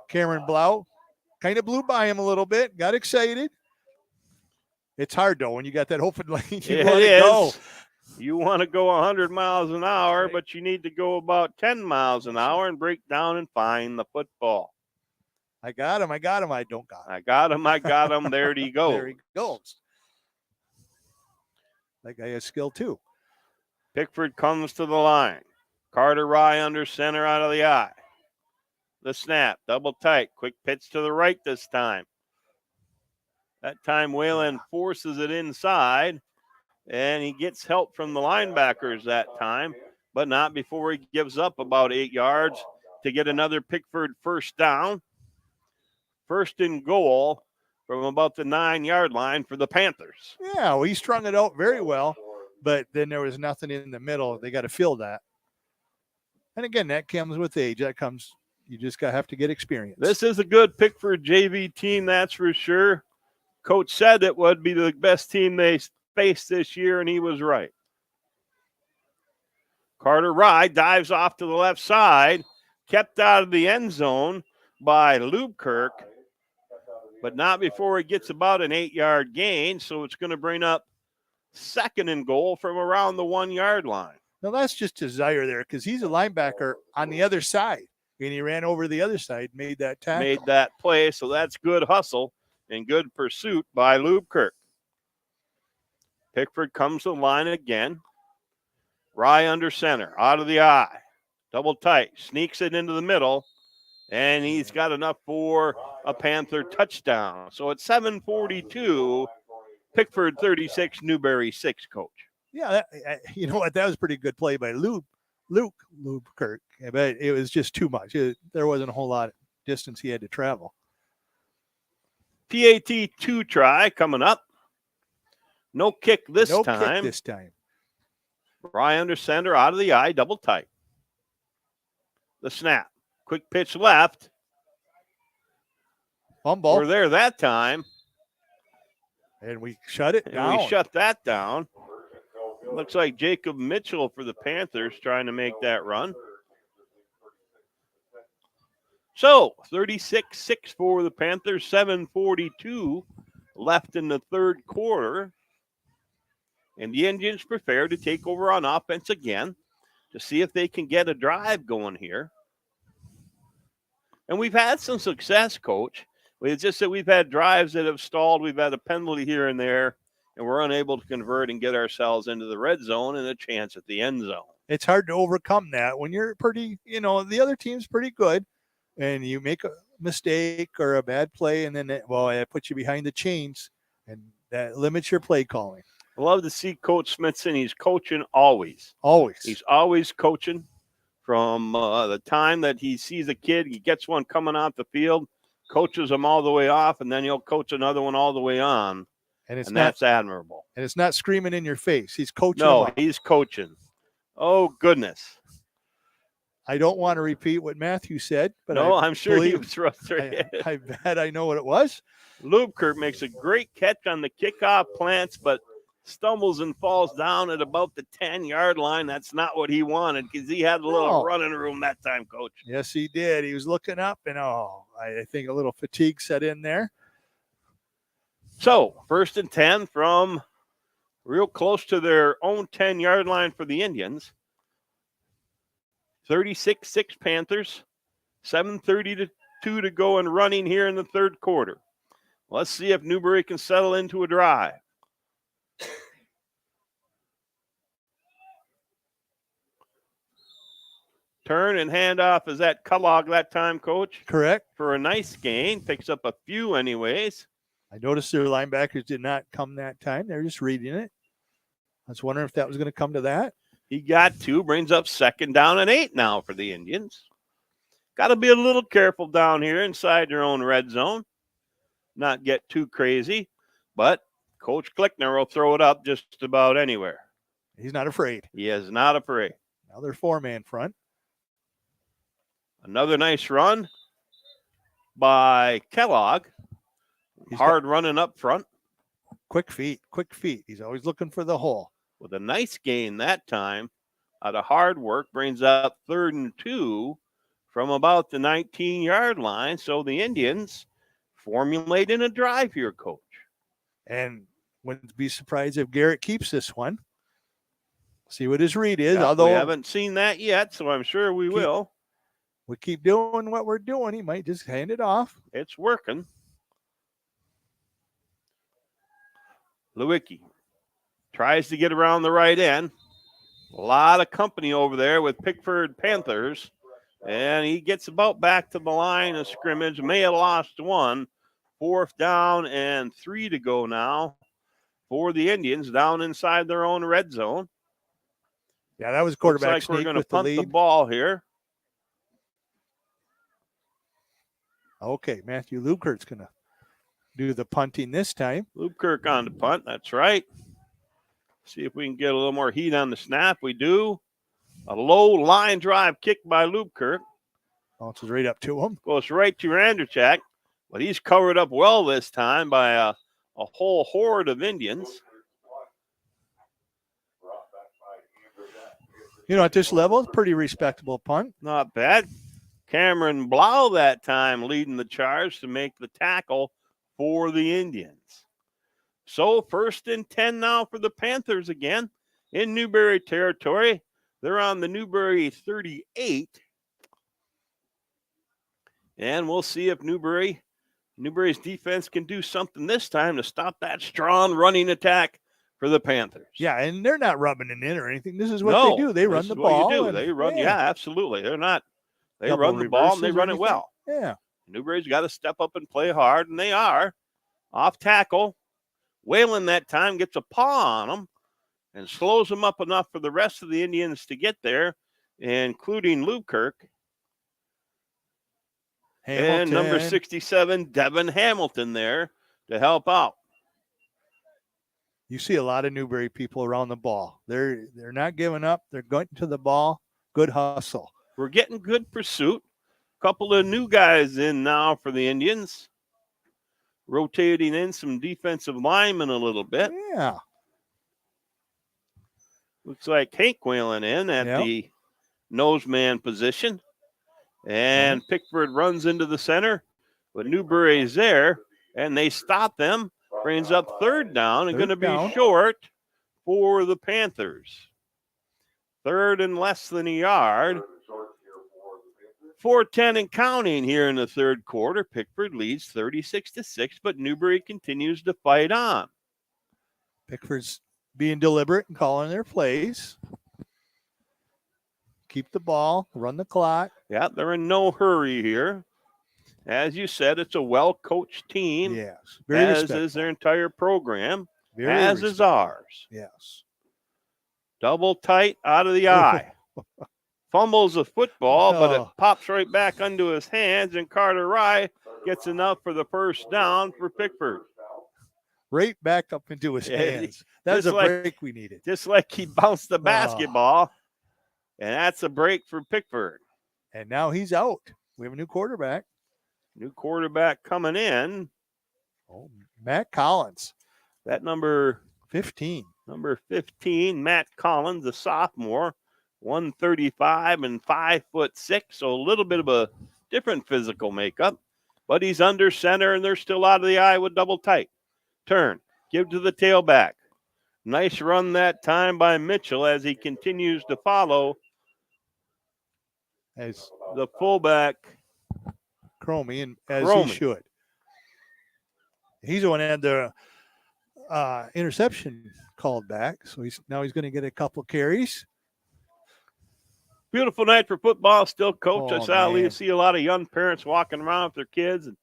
Cameron Blau kind of blew by him a little bit, got excited. It's hard, though, when you got that open lane. You want to go. You want to go 100 miles an hour, but you need to go about 10 miles an hour and break down and find the football. I got him. I don't got him. I got him. There he goes. There he goes. That guy has skill, too. Pickford comes to the line. Carter Rye under center out of the eye. The snap, double tight, quick pitch to the right this time. That time Whalen forces it inside, and he gets help from the linebackers that time, but not before he gives up about 8 yards to get another Pickford first down. 1st and goal from about the 9-yard line for the Panthers. Yeah, well, he strung it out very well, but then there was nothing in the middle. They got to fill that. And again, that comes with age. You just have to get experience. This is a good Pickford JV team, that's for sure. Coach said it would be the best team they faced this year, and he was right. Carter Rye dives off to the left side, kept out of the end zone by Lubkirk, but not before he gets about an 8-yard gain, so it's going to bring up 2nd and goal from around the 1-yard line. Now, that's just desire there because he's a linebacker on the other side. And he ran over the other side, made that tackle. Made that play, so that's good hustle and good pursuit by Lubkirk. Pickford comes to the line again. Rye under center, out of the eye. Double tight, sneaks it into the middle, and he's got enough for a Panther touchdown. So it's 7:42 Pickford 36, Newberry 6, coach. Yeah, you know what? That was a pretty good play by Luke Kirk. But it was just too much. There wasn't a whole lot of distance he had to travel. PAT 2 try coming up. No kick this No time. kick this time. Rye under center, out of the eye, double tight. The snap. Quick pitch left. Fumble. We're there that time. And we shut it down. And we shut that down. Looks like Jacob Mitchell for the Panthers trying to make that run. So 36-6 for the Panthers, 7:42 left in the third quarter. And the Indians prepare to take over on offense again to see if they can get a drive going here. And we've had some success, Coach. It's just that we've had drives that have stalled. We've had a penalty here and there, and we're unable to convert and get ourselves into the red zone and a chance at the end zone. It's hard to overcome that when you're pretty, the other team's pretty good, and you make a mistake or a bad play, and then that puts you behind the chains, and that limits your play calling. I love to see Coach Smithson. He's coaching always. Always. He's always coaching from the time that he sees a kid, he gets one coming out the field, coaches them all the way off, and then he'll coach another one all the way on. And that's admirable. And it's not screaming in your face. He's coaching. No, he's coaching. Oh, goodness. I don't want to repeat what Matthew said, but no, I'm sure he was frustrated. I bet I know what it was. Lubkirk makes a great catch on the kickoff, plants, but stumbles and falls down at about the 10-yard line. That's not what he wanted because he had a little running room that time, Coach. Yes, he did. He was looking up, and I think a little fatigue set in there. So 1st and 10 from real close to their own 10-yard line for the Indians. 36-6 Panthers. 7:32 to go and running here in the third quarter. Let's see if Newberry can settle into a drive. Turn and handoff. Is that Kellogg that time, Coach? Correct. For a nice gain. Picks up a few anyways. I noticed their linebackers did not come that time. They're just reading it. I was wondering if that was going to come to that. He got 2, brings up 2nd down and 8 now for the Indians. Got to be a little careful down here inside their own red zone. Not get too crazy, but Coach Klickner will throw it up just about anywhere. He's not afraid. He is not afraid. Now they're 4-man front. Another nice run by Kellogg. Hard running up front. Quick feet. He's always looking for the hole. With a nice gain that time out of hard work, brings up 3rd and 2 from about the 19-yard line. So the Indians formulating a drive here, Coach. And wouldn't be surprised if Garrett keeps this one. See what his read is. Yeah, although we haven't seen that yet, so I'm sure we will. We keep doing what we're doing. He might just hand it off. It's working. Lewicki tries to get around the right end. A lot of company over there with Pickford Panthers. And he gets about back to the line of scrimmage. May have lost 1. 4th down and 3 to go now for the Indians down inside their own red zone. Yeah, that was quarterback Looks like we're sneak going to with punt the the lead. ball here. Okay, Matthew Lubkirk's going to do the punting this time. Lubkirk on the punt. That's right. See if we can get a little more heat on the snap. We do. A low line drive kick by Lubkirk. Bounces right up to him. Goes right to Randerchak. But he's covered up well this time by a whole horde of Indians. At this level, it's pretty respectable punt. Not bad. Cameron Blau that time leading the charge to make the tackle for the Indians. So 1st and 10 now for the Panthers again in Newberry territory. They're on the Newberry 38. And we'll see if Newberry's defense can do something this time to stop that strong running attack for the Panthers. Yeah, and they're not rubbing it in or anything. This is what they do. They run the ball. They run, yeah, absolutely. They're not. They run the ball and they run it well. Yeah. Newberry's got to step up and play hard, and they are. Off tackle. Whalen that time gets a paw on him and slows him up enough for the rest of the Indians to get there, including Lubkirk. Hamilton. And number 67, Devin Hamilton there to help out. You see a lot of Newberry people around the ball. They're not giving up. They're going to the ball. Good hustle. We're getting good pursuit. Couple of new guys in now for the Indians. Rotating in some defensive linemen a little bit. Yeah. Looks like Hank Whalen in at the nose man position. And Pickford runs into the center. But Newberry's there, and they stop them. Brings up third down and going to be short for the Panthers. Third and less than a yard. 4:10 and counting here in the third quarter. Pickford leads 36-6, but Newberry continues to fight on. Pickford's being deliberate and calling their plays. Keep the ball, run the clock. Yeah, they're in no hurry here. As you said, it's a well-coached team. Yes, as is their entire program, as is ours. Yes. Double tight out of the eye. Fumbles the football, but it pops right back into his hands, and Carter Rye gets enough for the first down for Pickford. Right back up into his hands. That was a break we needed. Just like he bounced the basketball, and that's a break for Pickford. And now he's out. We have a new quarterback. New quarterback coming in. Oh, Matt Collins. That number 15. Number 15, Matt Collins, a sophomore, 135 and 5'6", so a little bit of a different physical makeup. But he's under center, and they're still out of the eye with double tight. Turn, give to the tailback. Nice run that time by Mitchell as he continues to follow as the fullback. Cromie, and as he should. He's the one that had the interception called back, so he's going to get a couple carries. Beautiful night for football still, Coach. I see a lot of young parents walking around with their kids, and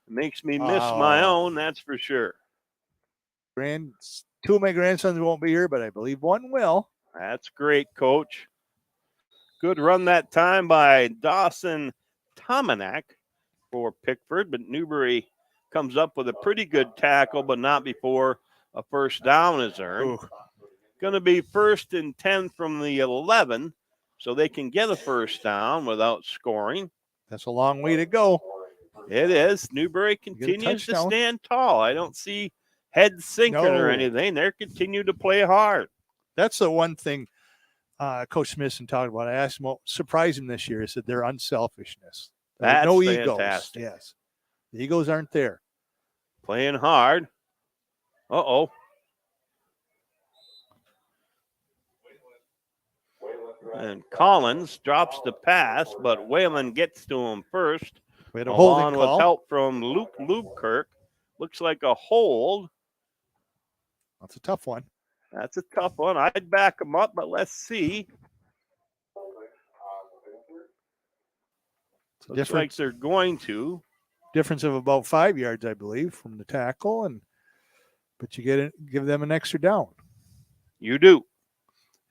it makes me miss my own, that's for sure. Two of my grandsons won't be here, but I believe one will. That's great, Coach. Good run that time by Dawson Tomanak for Pickford, but Newberry comes up with a pretty good tackle, but not before a first down is earned. Going to be 1st and 10 from the 11, so they can get a first down without scoring. That's a long way to go. It is. Newberry continues to stand tall. I don't see head sinking or anything. They continue to play hard. That's the one thing Coach Smithson talked about. I asked him what surprised him this year. He said their unselfishness. That's no fantastic. egos. Yes. The egos aren't there. Playing hard. Uh-oh. And Collins drops the pass, but Whalen gets to him first. We had a holding with call. help from Luke Lubkirk. Looks like a hold. That's a tough one. That's a tough one. I'd back him up, but let's see. Looks like they're going to. Difference of about 5 yards, I believe, from the tackle, but you give them an extra down. You do.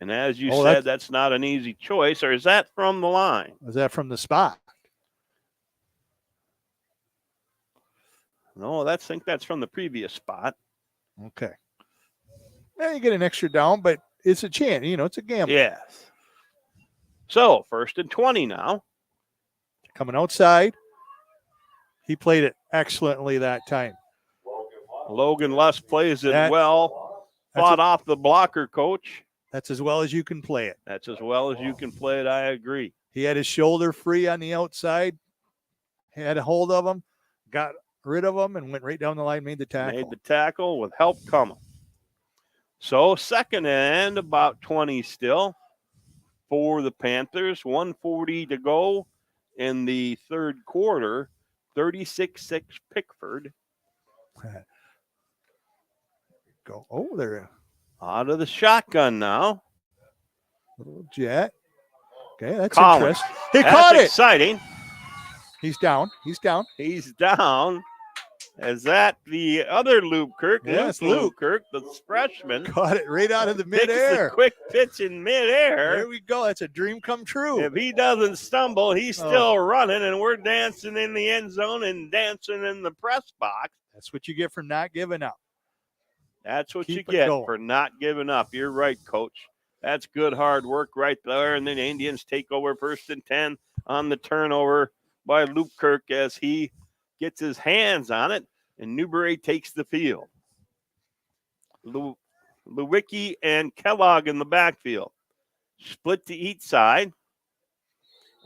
And as you said, that's not an easy choice. Or is that from the line? Is that from the spot? No, I think that's from the previous spot. Okay. Now you get an extra down, but it's a chance. It's a gamble. Yes. So, 1st and 20 now. Coming outside. He played it excellently that time. Logan Luss plays it well. Fought off the blocker, Coach. That's as well as you can play it. That's as well as you can play it. I agree. He had his shoulder free on the outside. Had a hold of him. Got rid of him and went right down the line, made the tackle. Made the tackle with help coming. So 2nd and about 20 still for the Panthers. 1:40 to go in the third quarter. 36-6 Pickford. Go. Oh, there. Out of the shotgun now. Little jet. Okay, that's Collins. interesting. He caught it. Exciting. He's down. He's down. Is that the other Luke Kirk? Yes, Luke Kirk, the freshman. Caught it right out of the Takes midair. the quick pitch in midair. There we go. That's a dream come true. If he doesn't stumble, he's still running, and we're dancing in the end zone and dancing in the press box. That's what you get for not giving up. That's what Keep you it get going. for not giving up. You're right, Coach. That's good hard work right there. And then the Indians take over 1st and 10 on the turnover by Luke Kirk as he gets his hands on it, and Newberry takes the field. Lewicki and Kellogg in the backfield. Split to each side.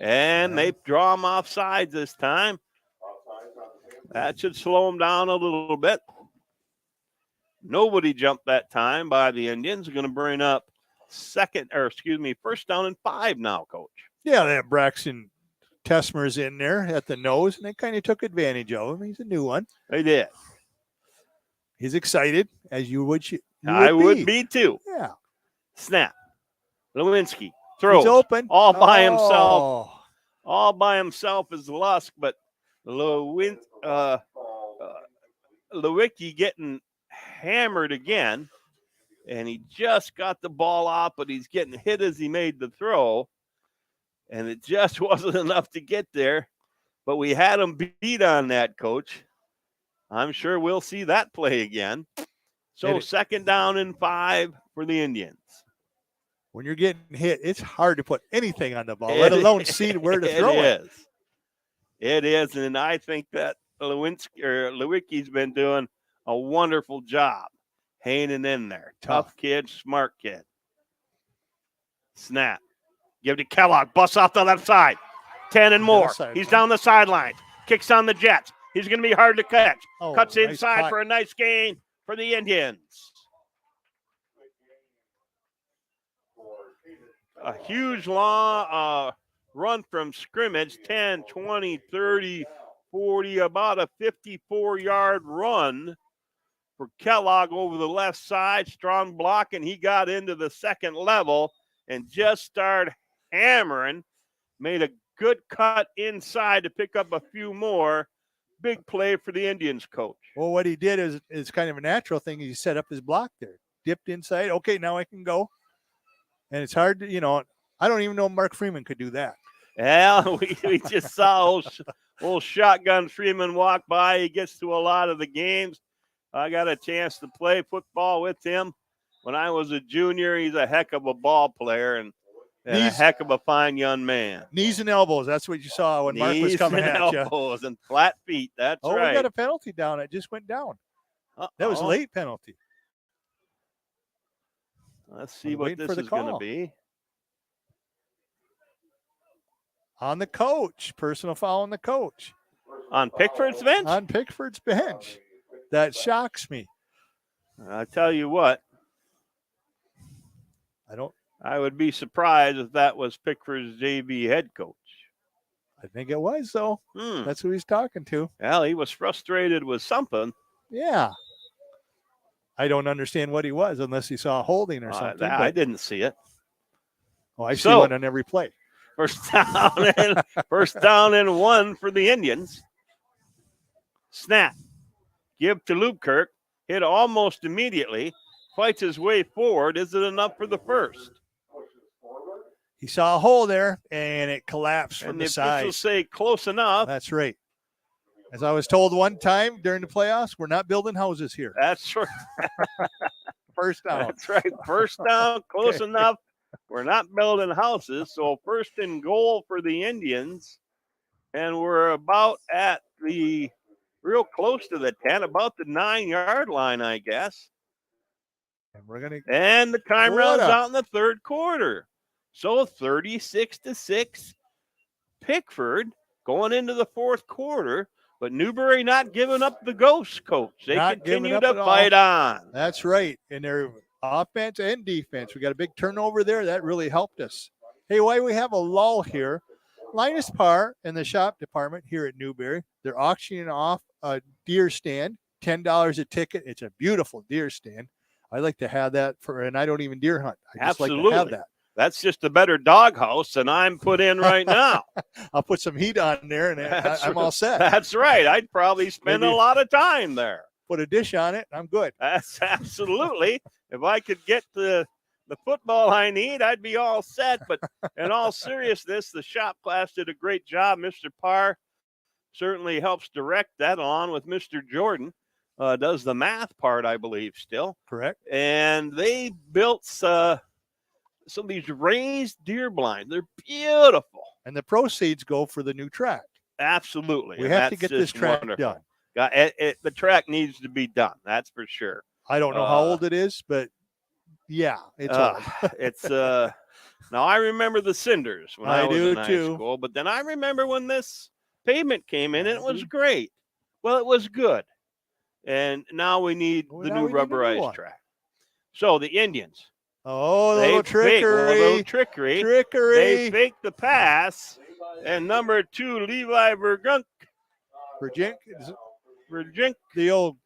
And they draw him off sides this time. That should slow him down a little bit. Nobody jumped that time by the Indians. Going to bring up 1st down and 5 now, Coach. Yeah, they have Braxton Tesmer's in there at the nose, and they kind of took advantage of him. He's a new one. They did. He's excited, as you would. I would be too. Yeah. Snap. Lewinsky throws. He's open. All by himself. All by himself is Lusk, but Lewicki getting hammered again, and he just got the ball off, but he's getting hit as he made the throw, and it just wasn't enough to get there. But we had him beat on that, Coach. I'm sure we'll see that play again. So 2nd down and 5 for the Indians. When you're getting hit, it's hard to put anything on the ball, let alone see where to throw it. It is, and I think that Lewicki's been doing a wonderful job hanging in there. Tough kid, smart kid. Snap. Give to Kellogg. Bust off the left side. 10 and more. He's down the sidelines. Kicks on the Jets. He's going to be hard to catch. Cuts inside for a nice gain for the Indians. A huge long run from scrimmage, 10, 20, 30, 40, about a 54-yard run for Kellogg over the left side. Strong block, and he got into the second level and just started hammering. Made a good cut inside to pick up a few more. Big play for the Indians, Coach. Well, what he did is kind of a natural thing. He set up his block there. Dipped inside. Okay, now I can go. And it's hard to, I don't even know Mark Freeman could do that. Yeah, we just saw old shotgun Freeman walk by. He gets to a lot of the games. I got a chance to play football with him when I was a junior. He's a heck of a ball player and a heck of a fine young man. Knees and elbows. That's what you saw when Mark was coming at you. Knees and elbows and flat feet. That's right. We got a penalty down. It just went down. That was a late penalty. Let's see what this is going to be. On the coach. Personal foul on the coach. On Pickford's bench? On Pickford's bench. That shocks me. I tell you what. I would be surprised if that was Pickford's JV head coach. I think it was, though. That's who he's talking to. Well, he was frustrated with something. Yeah. I don't understand what he was unless he saw a holding or something. I didn't see it. Oh, I see one on every play. First down and 1 for the Indians. Snap. Give to Luke Kirk. Hit almost immediately. Fights his way forward. Is it enough for the first? He saw a hole there, and it collapsed from the side. And the officials say close enough. That's right. As I was told one time during the playoffs, we're not building houses here. That's right. First down. That's right. First down, close enough. We're not building houses. So 1st and goal for the Indians. And we're about at the real close to the 10, about the 9-yard line, I guess. And the time runs out in the third quarter. So 36-6, Pickford going into the fourth quarter, but Newberry not giving up the ghost, Coach. They continue to fight on. That's right. And their offense and defense. We got a big turnover there. That really helped us. Hey, why we have a lull here? Linus Parr and the shop department here at Newberry, they're auctioning off a deer stand, $10 a ticket. It's a beautiful deer stand. I like to have that and I don't even deer hunt. I just like to have that. That's just a better doghouse than I'm put in right now. I'll put some heat on there, and I'm all set. That's right. I'd probably spend Maybe a lot of time there. put a dish on it, I'm good. That's absolutely. If I could get the football I need, I'd be all set. But in all seriousness, the shop class did a great job. Mr. Parr certainly helps direct that, along with Mr. Jordan. Does the math part, I believe, still. Correct. And they built some of these raised deer blinds. They're beautiful. And the proceeds go for the new track. Absolutely. We And have to that's get this just track wonderful. done. The track needs to be done. That's for sure. I don't know how old it is, but yeah, it's old. It's now I remember the cinders when I was do in high too. school, but then I remember when this pavement came in and it was great. Well, it was good. And now we need the now new we need a new rubberized one. track. So the Indians. Oh, a They little trickery. trickery. Trickery. They faked the pass. And number 2, Levi Vergunk. Vergink. The old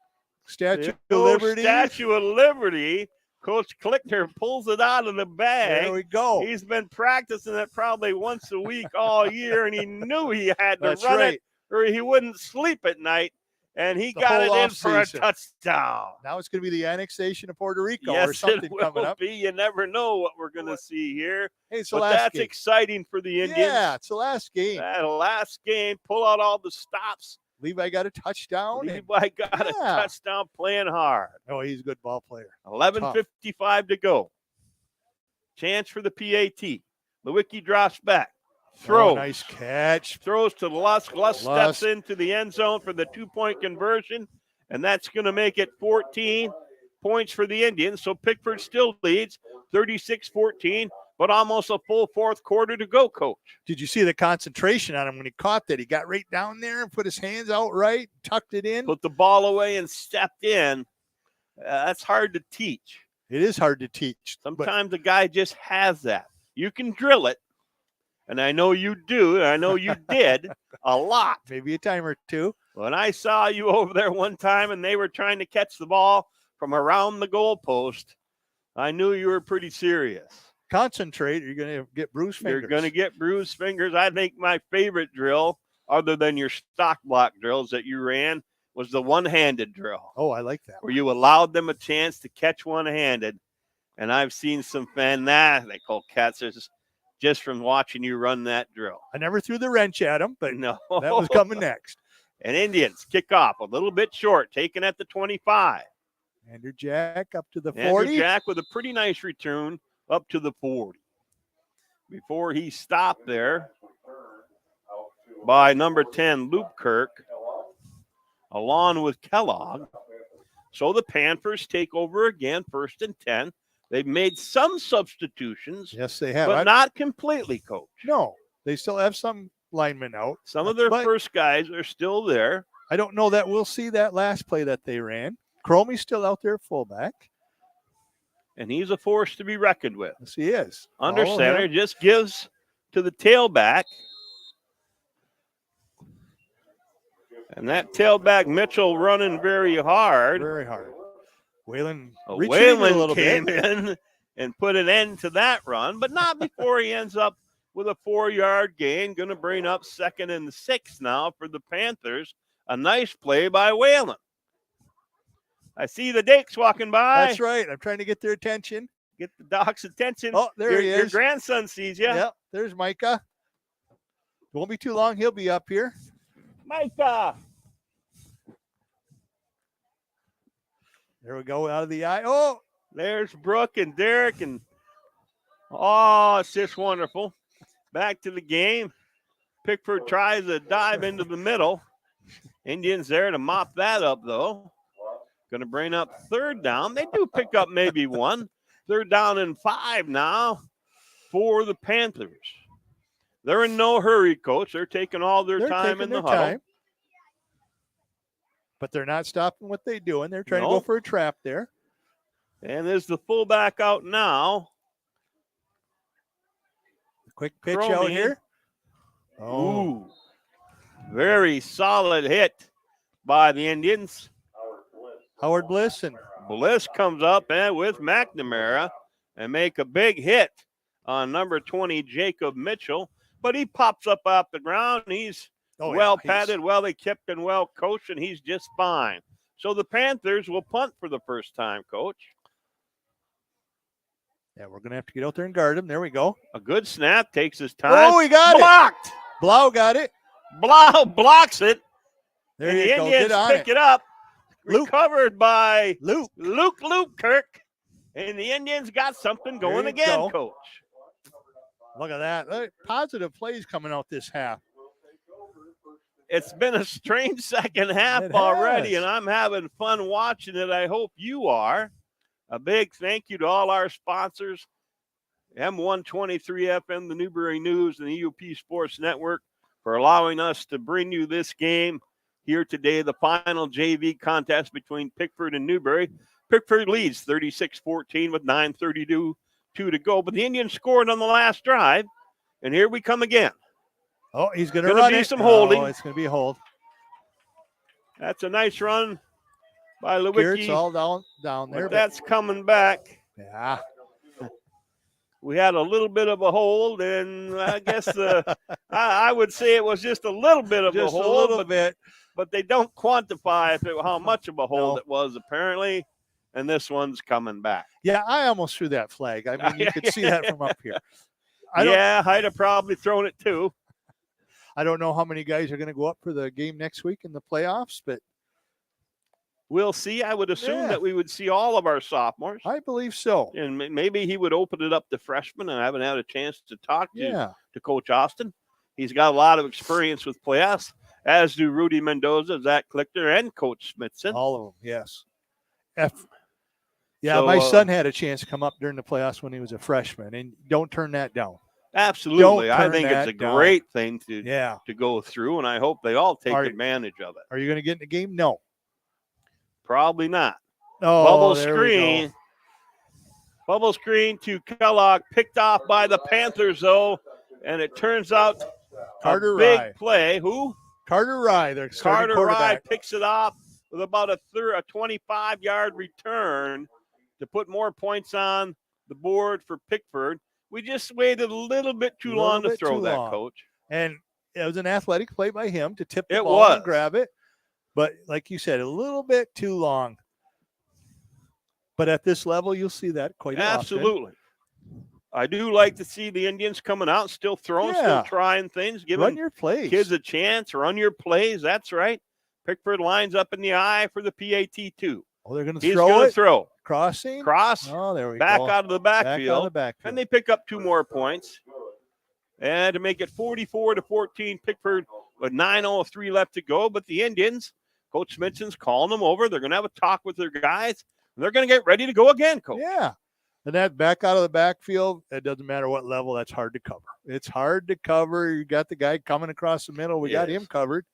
Statue The of old Liberty. Statue of Liberty. Coach Klickner pulls it out of the bag. There we go. He's been practicing it probably once a week all year, and he knew he had to That's run right. it or he wouldn't sleep at night. And he The got whole it in for a offseason. touchdown. Now it's going to be the annexation of Puerto Rico or Yes, something it coming will up. be. You never know what we're going to see here. Hey, it's the But last that's game. exciting for the Indians. Yeah, it's the last game. That last game, pull out all the stops. Levi got a touchdown. Levi got a touchdown playing hard. Oh, he's a good ball player. 11:55 to go. Chance for the PAT. Lewicki drops back. Throws. Oh, nice catch. Throws to Lusk. Lusk steps into the end zone for the 2-point conversion, and that's going to make it 14 points for the Indians. So Pickford still leads 36-14, but almost a full fourth quarter to go, Coach. Did you see the concentration on him when he caught that? He got right down there and put his hands out right, tucked it in. Put the ball away and stepped in. That's hard to teach. It is hard to teach. Sometimes a guy just has that. You can drill it, and I know you do, and I know you did a lot. Maybe a time or two. When I saw you over there one time and they were trying to catch the ball from around the goalpost, I knew you were pretty serious. Concentrate, you're going to get bruised fingers. You're going to get bruised fingers. I think my favorite drill, other than your stock block drills that you ran, was the one-handed drill. Oh, I like that. Where you allowed them a chance to catch one-handed. And I've seen some fanatical catchers just from watching you run that drill. I never threw the wrench at him, but no, that was coming next. And Indians kick off a little bit short, taken at the 25. Andrew Jack up to the 40. Andrew Jack with a pretty nice return up to the 40. Before he stopped there by number 10, Luke Kirk, along with Kellogg. So the Panthers take over again, 1st and 10. They've made some substitutions. Yes, they have. But not completely, Coach. No, they still have some linemen out. Some of their first guys are still there. I don't know that we'll see that last play that they ran. Cromie's still out there, fullback. And he's a force to be reckoned with. Yes, he is. Under Follow center, him. just gives to the tailback. And that tailback, Mitchell, running very hard. Very hard. Whalen Whalen came in and put an end to that run, but not before he ends up with a 4-yard gain. Going to bring up 2nd and 6 now for the Panthers. A nice play by Whalen. I see the Dakes walking by. That's right. I'm trying to get their attention. Get the Doc's attention. Oh, there he is. Your grandson sees you. Yep, there's Micah. Won't be too long. He'll be up here. Micah. There we go, out of the eye. Oh, there's Brooke and Derek. And it's just wonderful. Back to the game. Pickford tries to dive into the middle. Indians there to mop that up, though. Going to bring up 3rd down. They do pick up maybe one. 3rd down and 5 now for the Panthers. They're in no hurry, Coach. They're taking all their time in the huddle. But they're not stopping what they're doing. They're trying to go for a trap there. And there's the fullback out now. Quick pitch out here. Oh. Ooh. Very solid hit by the Indians. Howard Bliss. And Bliss comes up with McNamara and make a big hit on number 20, Jacob Mitchell. But he pops up off the ground. He's padded, well equipped, and well coached, and he's just fine. So the Panthers will punt for the first time, Coach. Yeah, we're going to have to get out there and guard him. There we go. A good snap, takes his time. Oh, he got Blocked. it. Blau got it. Blau blocks it. There and you the go. Indians Get on pick it up. Luke. Recovered by Luke Kirk. And the Indians got something going again, Coach. Look at that. Positive plays coming out this half. It's been a strange second half already, and I'm having fun watching it. I hope you are. A big thank you to all our sponsors, M123 FM, the Newberry News, and the E.U.P Sports Network, for allowing us to bring you this game here today, the final JV contest between Pickford and Newberry. Pickford leads 36-14 with 9:32 to go, but the Indians scored on the last drive, and here we come again. Oh, he's going to run be it. some holding. Oh, it's going to be a hold. That's a nice run by Lewicki. It's all down there. But that's coming back. Yeah. We had a little bit of a hold, and I guess I would say it was just a little bit of a hold. Just a little bit. But they don't quantify how much of a hold it was, apparently, and this one's coming back. Yeah, I almost threw that flag. I mean, you could see that from up here. I'd have probably thrown it too. I don't know how many guys are going to go up for the game next week in the playoffs, but we'll see. I would assume that we would see all of our sophomores. I believe so. And maybe he would open it up to freshmen. I haven't had a chance to talk to Coach Austin. He's got a lot of experience with playoffs, as do Rudy Mendoza, Zach Clichter, and Coach Smithson. All of them, yes. So, my son had a chance to come up during the playoffs when he was a freshman, and don't turn that down. Absolutely. I think it's a great thing to go through, and I hope they all take advantage of it. Are you going to get in the game? No. Probably not. Oh, Bubble screen to Kellogg, picked off by the Panthers, though, and it turns out Carter a big Rye. play. Who? Carter Rye. Carter Rye picks it off with about a 25-yard return to put more points on the board for Pickford. We just waited a little bit too long to throw that, Coach. And it was an athletic play by him to tip the ball and grab it. But like you said, a little bit too long. But at this level, you'll see that quite often. Absolutely. I do like to see the Indians coming out, still throwing, still trying things, giving your plays. Kids a chance, run your plays. That's right. Pickford lines up in the eye for the PAT 2. Oh, they're going to He's going to throw. Crossing? Cross. Oh, there we back go. Out of the backfield. And they pick up 2 more points. And to make it 44-14, Pickford with 9:03 left to go. But the Indians, Coach Smithson's calling them over. They're going to have a talk with their guys. And they're going to get ready to go again, Coach. Yeah. And that back out of the backfield, it doesn't matter what level, that's hard to cover. It's hard to cover. You got the guy coming across the middle. We got him covered.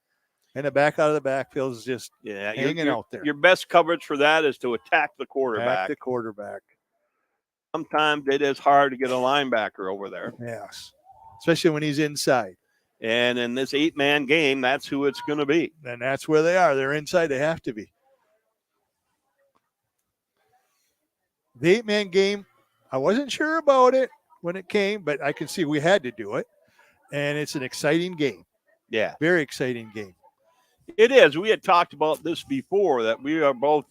And the back out of the backfield is just hanging out there. Your best coverage for that is to attack the quarterback. Attack the quarterback. Sometimes it is hard to get a linebacker over there. Yes. Especially when he's inside. And in this 8-man game, that's who it's going to be. And that's where they are. They're inside. They have to be. The 8-man game, I wasn't sure about it when it came, but I can see we had to do it. And it's an exciting game. Yeah. Very exciting game. It is. We had talked about this before, that we are both,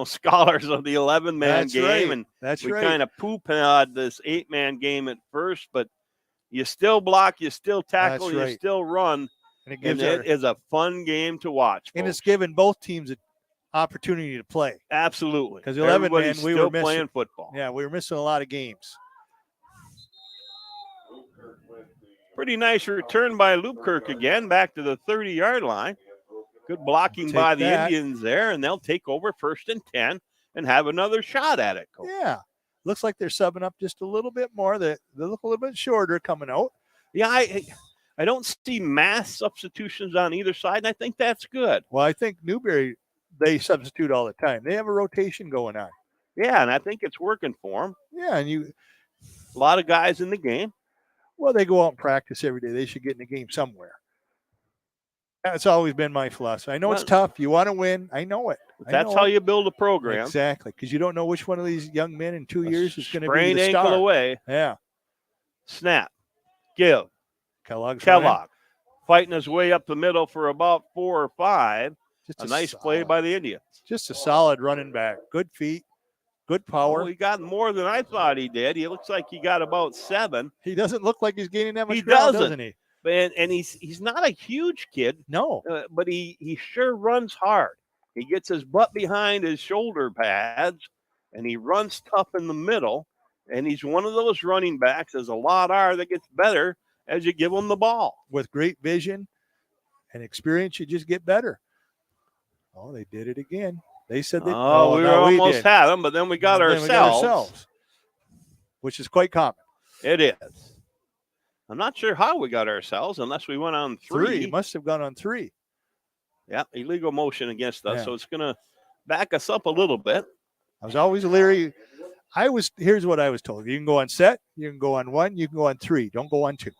scholars of the 11-man game. Right. And we kind of poop-had this 8-man game at first, but you still block, you still tackle, you still run. And it is a fun game to watch. And it's given both teams an opportunity to play. Absolutely. Because 11-man, we were playing football. Yeah, we were missing a lot of games. Pretty nice return by Lupkirk again, back to the 30-yard line. Good blocking by the Indians there, and they'll take over 1st and 10 and have another shot at it, Coach. Yeah. Looks like they're subbing up just a little bit more. They look a little bit shorter coming out. Yeah, I don't see mass substitutions on either side, and I think that's good. Well, I think Newberry, they substitute all the time. They have a rotation going on. Yeah, and I think it's working for them. Yeah, and a lot of guys in the game. Well, they go out and practice every day. They should get in the game somewhere. That's always been my philosophy. I know it's tough. You want to win. I know it. That's how you build a program. Exactly, because you don't know which one of these young men in 2 years is going to be the sprained ankle star. away. Yeah. Snap. Give. Kellogg's Kellogg fighting his way up the middle for about 4 or 5. Just a nice play by the Indians. Just a solid running back. Good feet, good power. Oh, he got more than I thought he did. He looks like he got about 7. He doesn't look like he's gaining that much He ground, doesn't. doesn't he? And he's not a huge kid. No. But he sure runs hard. He gets his butt behind his shoulder pads, and he runs tough in the middle. And he's one of those running backs, as a lot are, that gets better as you give him the ball. With great vision and experience, you just get better. Oh, they did it again. They said they. We almost had them, but then we got ourselves, which is quite common. It is. I'm not sure how we got ourselves, unless we went on 3. Must have gone on 3. Yeah, illegal motion against us, Yeah. so it's going to back us up a little bit. I was always leery. Here's what I was told. You can go on set, you can go on 1, you can go on 3. Don't go on 2.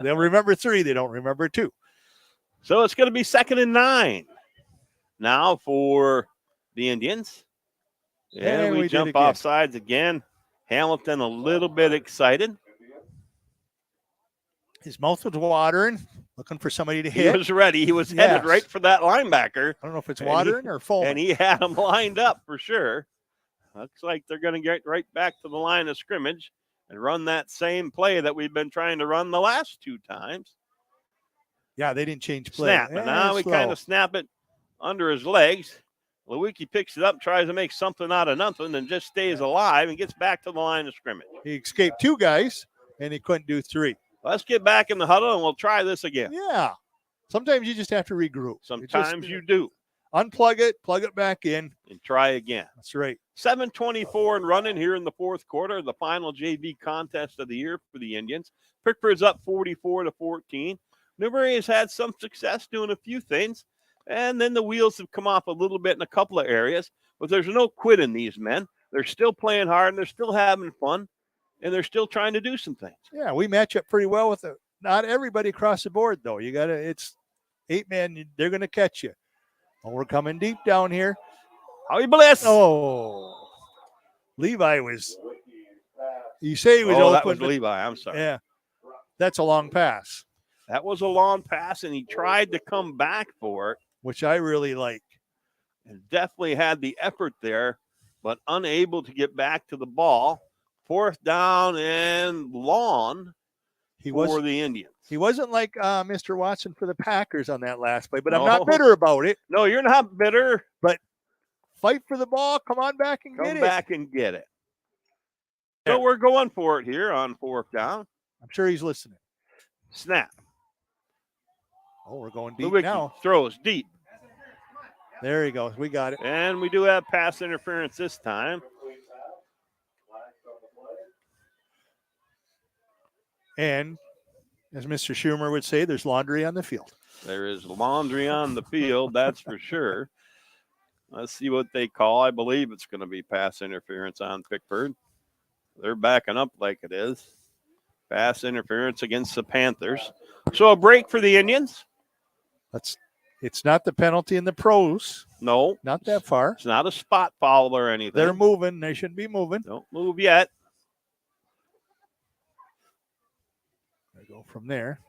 They'll remember 3, they don't remember 2. So it's going to be 2nd and 9 now for the Indians. And we jump off sides again. Hamilton a little bit excited. His mouth was watering, looking for somebody to hit. He was ready. He was headed right for that linebacker. I don't know if it's watering or foaming. And he had him lined up for sure. Looks like they're going to get right back to the line of scrimmage and run that same play that we've been trying to run the last 2 times. Yeah, they didn't change play. Snap. And now we kind of snap it under his legs. Lewicki picks it up, tries to make something out of nothing, and just stays alive and gets back to the line of scrimmage. He escaped 2 guys, and he couldn't do 3. Let's get back in the huddle, and we'll try this again. Yeah. Sometimes you just have to regroup. Sometimes you do. Unplug it, plug it back in. And try again. That's right. 7:24 and running here in the 4th quarter, the final JV contest of the year for the Indians. Pickford's up 44-14. Newberry has had some success doing a few things, and then the wheels have come off a little bit in a couple of areas, but there's no quit in these men. They're still playing hard, and they're still having fun, and they're still trying to do some things. Yeah, we match up pretty well with it. Not everybody across the board, though. It's 8 men. They're going to catch you. Oh, we're coming deep down here. Howie Bliss. Oh, Levi was. You say he was open. That was Levi. I'm sorry. Yeah, that's a long pass. That was a long pass, and he tried to come back for it, which I really like. And definitely had the effort there, but unable to get back to the ball. 4th down and long for the Indians. He wasn't like Mr. Watson for the Packers on that last play, but I'm not bitter about it. No, you're not bitter. But fight for the ball. Come on back and get it. Come back and get it. So we're going for it here on 4th down. I'm sure he's listening. Snap. Oh, we're going deep Lewicki now. Throws deep. There he goes. We got it. And we do have pass interference this time. And as Mr. Schumer would say, there's laundry on the field. There is laundry on the field, that's for sure. Let's see what they call. I believe it's going to be pass interference on Pickford. They're backing up like it is. Pass interference against the Panthers. So a break for the Indians. It's not the penalty in the pros. No. Not that far. It's not a spot foul or anything. They're moving. They shouldn't be moving. Don't move yet. They go from there.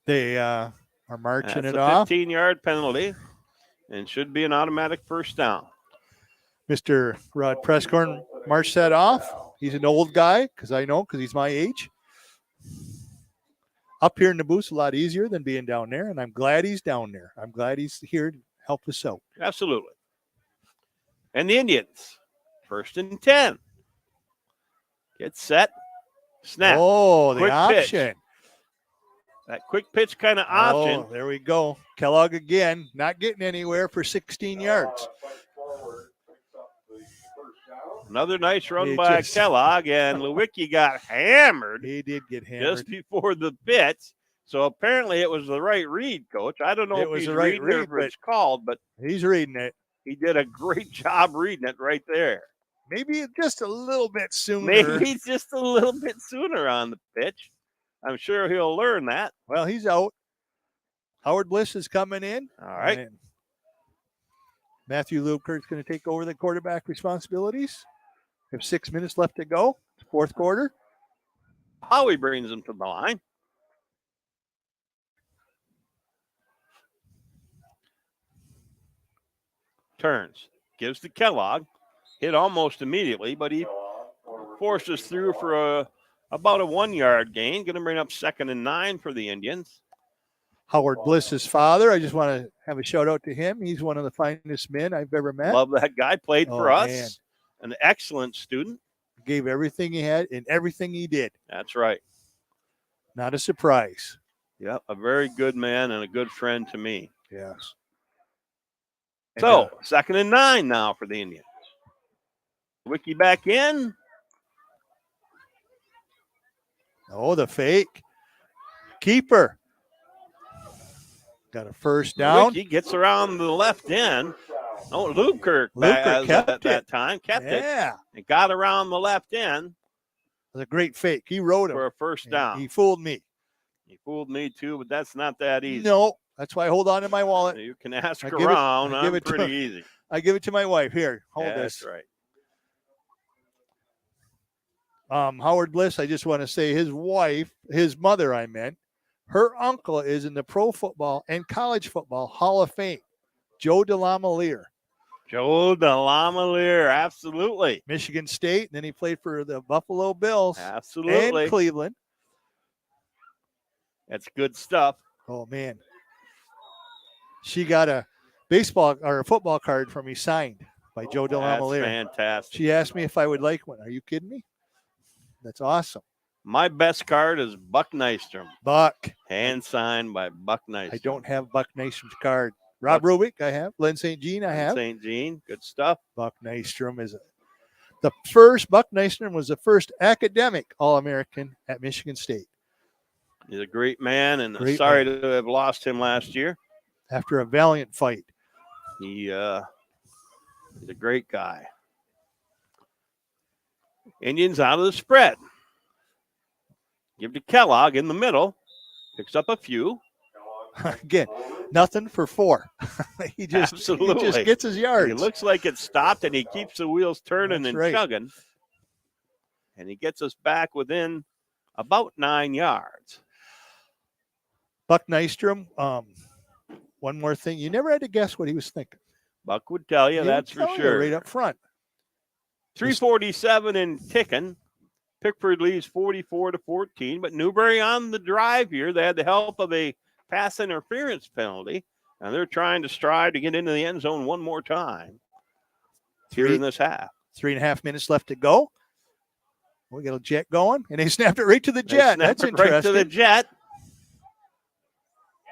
They are marching it off. 15-yard penalty and should be an automatic first down. Mr. Rod Prescorn marched that off. He's an old guy, because he's my age. Up here in the booth, a lot easier than being down there, and I'm glad he's down there. I'm glad he's here to help us out. Absolutely. And the Indians, 1st and 10. Get set. Snap. Oh, the quick option. Pitch. That quick pitch kind of option. Oh, there we go. Kellogg again, not getting anywhere for 16 yards. Another nice run by Kellogg, and Lewicki got hammered. He did get hammered. Just before the pitch. So apparently it was the right read, Coach. I don't know if he's reading it or if it's called, but he's reading it. He did a great job reading it right there. Maybe just a little bit sooner. Maybe just a little bit sooner on the pitch. I'm sure he'll learn that. Well, he's out. Howard Bliss is coming in. All right. Matthew Lubkert's going to take over the quarterback responsibilities. We have 6 minutes left to go. Fourth quarter. Howie brings him to the line. Turns. Gives to Kellogg. Hit almost immediately, but he forces through for about a 1-yard gain. Going to bring up 2nd and 9 for the Indians. Howard Bliss's father. I just want to have a shout out to him. He's one of the finest men I've ever met. Love that guy. Played for us. Man. An excellent student. Gave everything he had in everything he did. That's right. Not a surprise. Yeah, a very good man and a good friend to me. Yes. So, 2nd and 9 now for the Indians. Wiki back in. Oh, the fake. Keeper. Got a first down. Wiki gets around the left end. Oh, Lubker kept at that time. Kept it. Yeah. And got around the left end. It was a great fake. He rode him. For a first down. He fooled me. He fooled me too, but that's not that easy. No. That's why I hold on to my wallet. You can ask around. I'm pretty easy. I give it to my wife. Here, hold this. this. That's right. Howard Bliss, I just want to say his wife, his mother, I meant, her uncle is in the Pro Football and College Football Hall of Fame, Joe DeLamiere. Joe DeLamiere, absolutely. Michigan State, and then he played for the Buffalo Bills. Absolutely. And Cleveland. That's good stuff. Oh, man. She got a baseball or a football card from me signed by Joe DeLamiere. That's fantastic. She asked me if I would like one. Are you kidding me? That's awesome. My best card is Buck Nystrom. Buck. Hand signed by Buck Nystrom. I don't have Buck Nystrom's card. Rob Rubik, I have. Len St. Jean, I have. St. Jean, good stuff. Buck Nystrom is Buck Nystrom was the first academic All-American at Michigan State. He's a great man, and sorry to have lost him last year. After a valiant fight. He's a great guy. Indians out of the spread. Give to Kellogg in the middle. Picks up a few. Again, nothing for 4. he just gets his yards. It looks like it stopped, and he keeps the wheels turning That's and right. chugging. And he gets us back within about 9 yards. Buck Nystrom, one more thing. You never had to guess what he was thinking. Buck would tell you, that's for sure. Right up front. 3:47 and ticking. Pickford leads 44-14, but Newberry on the drive here. They had the help of a pass interference penalty, and they're trying to strive to get into the end zone one more time here in this half. 3.5 minutes left to go. We got a jet going, and they snapped it right to the jet. That's interesting. Right to the jet.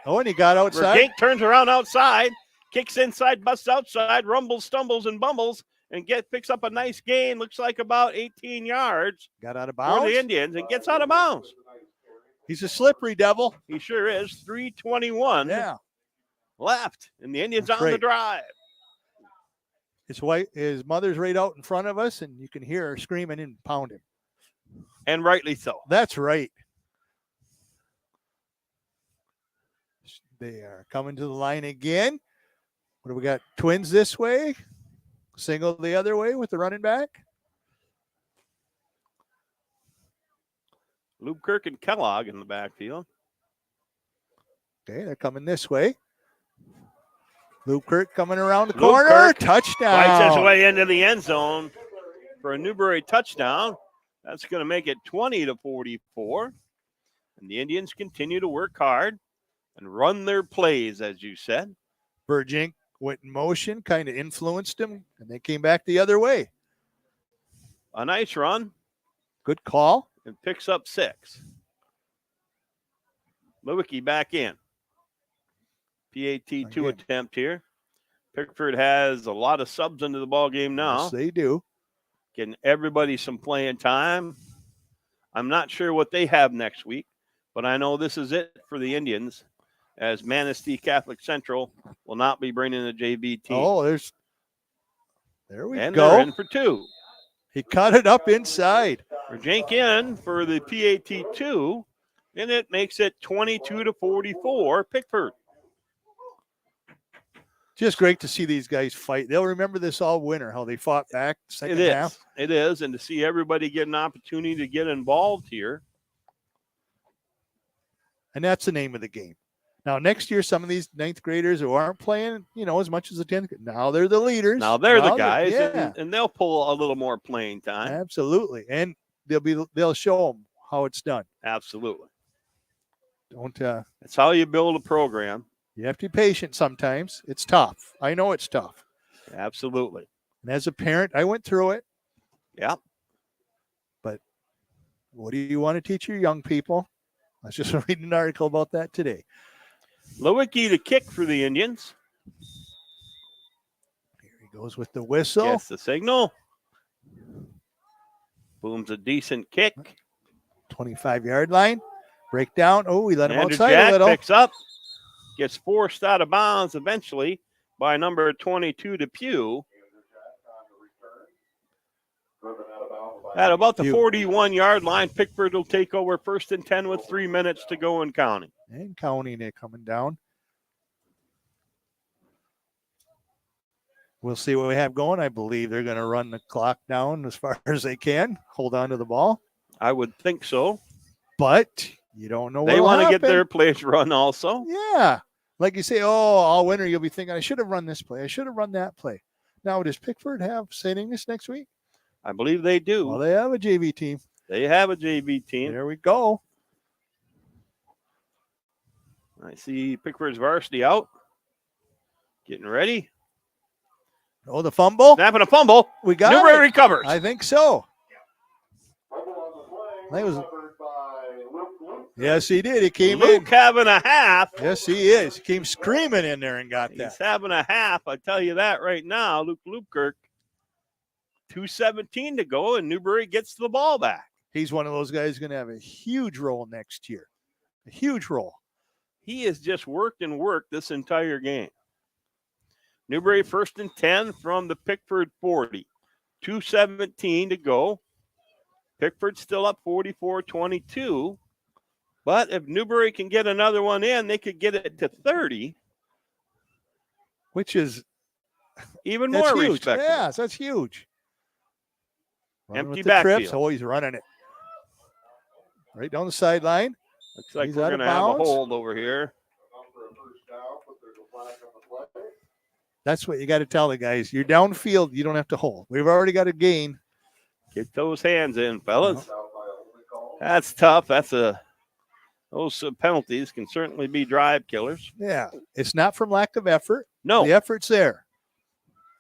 Oh, and he got outside. Gink turns around outside, kicks inside, busts outside, rumbles, stumbles, and bumbles, and picks up a nice gain. Looks like about 18 yards. Got out of bounds. For the Indians, and gets out of bounds. He's a slippery devil. He sure is. 3:21 left, and the Indians on the drive. His mother's right out in front of us, and you can hear her screaming and pounding. And rightly so. That's right. They are coming to the line again. What do we got? Twins this way, single the other way with the running back. Lubkirk and Kellogg in the backfield. Okay, they're coming this way. Lubkirk coming around the corner. Touchdown. Fights his way into the end zone for a Newberry touchdown. That's going to make it 20-44. And the Indians continue to work hard and run their plays, as you said. Burgink went in motion, kind of influenced him, and they came back the other way. A nice run. Good call. And picks up 6. Lewicki back in. PAT 2 attempt here. Pickford has a lot of subs into the ball game now. Yes, they do. Getting everybody some playing time. I'm not sure what they have next week, but I know this is it for the Indians, as Manistee Catholic Central will not be bringing the JV team. Oh, there we and go. They're in for 2. He cut it up inside. Jank in for the PAT 2, and it makes it 22-44 Pickford. Just great to see these guys fight. They'll remember this all winter, how they fought back second half. It is. And to see everybody get an opportunity to get involved here. And that's the name of the game. Now, next year, some of these 9th graders who aren't playing, as much as the 10th, now they're the leaders. Now they're the guys, yeah. and they'll pull a little more playing time. Absolutely. And they'll show them how it's done. Absolutely. That's how you build a program. You have to be patient sometimes. It's tough. I know it's tough. Absolutely. And as a parent, I went through it. Yeah. But what do you want to teach your young people? I was just reading an article about that today. Lewicki to kick for the Indians. Here he goes with the whistle. Gets the signal. Booms a decent kick. 25-yard line. Breakdown. Oh, we let him Andrew outside Jack a little. Picks up. Gets forced out of bounds eventually by number 22 Depew. At about the 41-yard line, Pickford will take over 1st and 10 with 3 minutes to go and counting. And counting it coming down. We'll see what we have going. I believe they're going to run the clock down as far as they can. Hold on to the ball. I would think so. But you don't know what they want to get their plays run also. Yeah. Like you say, all winter you'll be thinking, I should have run this play. I should have run that play. Now, does Pickford have St. Ignace next week? I believe they do. Well, they have a JV team. They have a JV team. There we go. I see Pickford's varsity out. Getting ready. Oh, the fumble. Snapping a fumble. We got Newberry it. recovers. I think so. That was. Yes, he did. He came Luke in. having a half. Yes, he is. He came screaming in there and got that. He's having a half. I tell you that right now. Luke Lupkirk. 2:17 to go, and Newberry gets the ball back. He's one of those guys going to have a huge role next year. A huge role. He has just worked and worked this entire game. Newberry 1st and 10 from the Pickford 40. 2:17 to go. Pickford still up 44-22. But if Newberry can get another one in, they could get it to 30. Which is even more huge. respectable. Yes, that's huge. Empty backfield. Oh, he's running it. Right down the sideline. Looks like He's we're out going of to have a bounds. hold over here. That's what you got to tell the guys. You're downfield. You don't have to hold. We've already got a gain. Get those hands in, fellas. That's tough. Those penalties can certainly be drive killers. Yeah. It's not from lack of effort. No. The effort's there.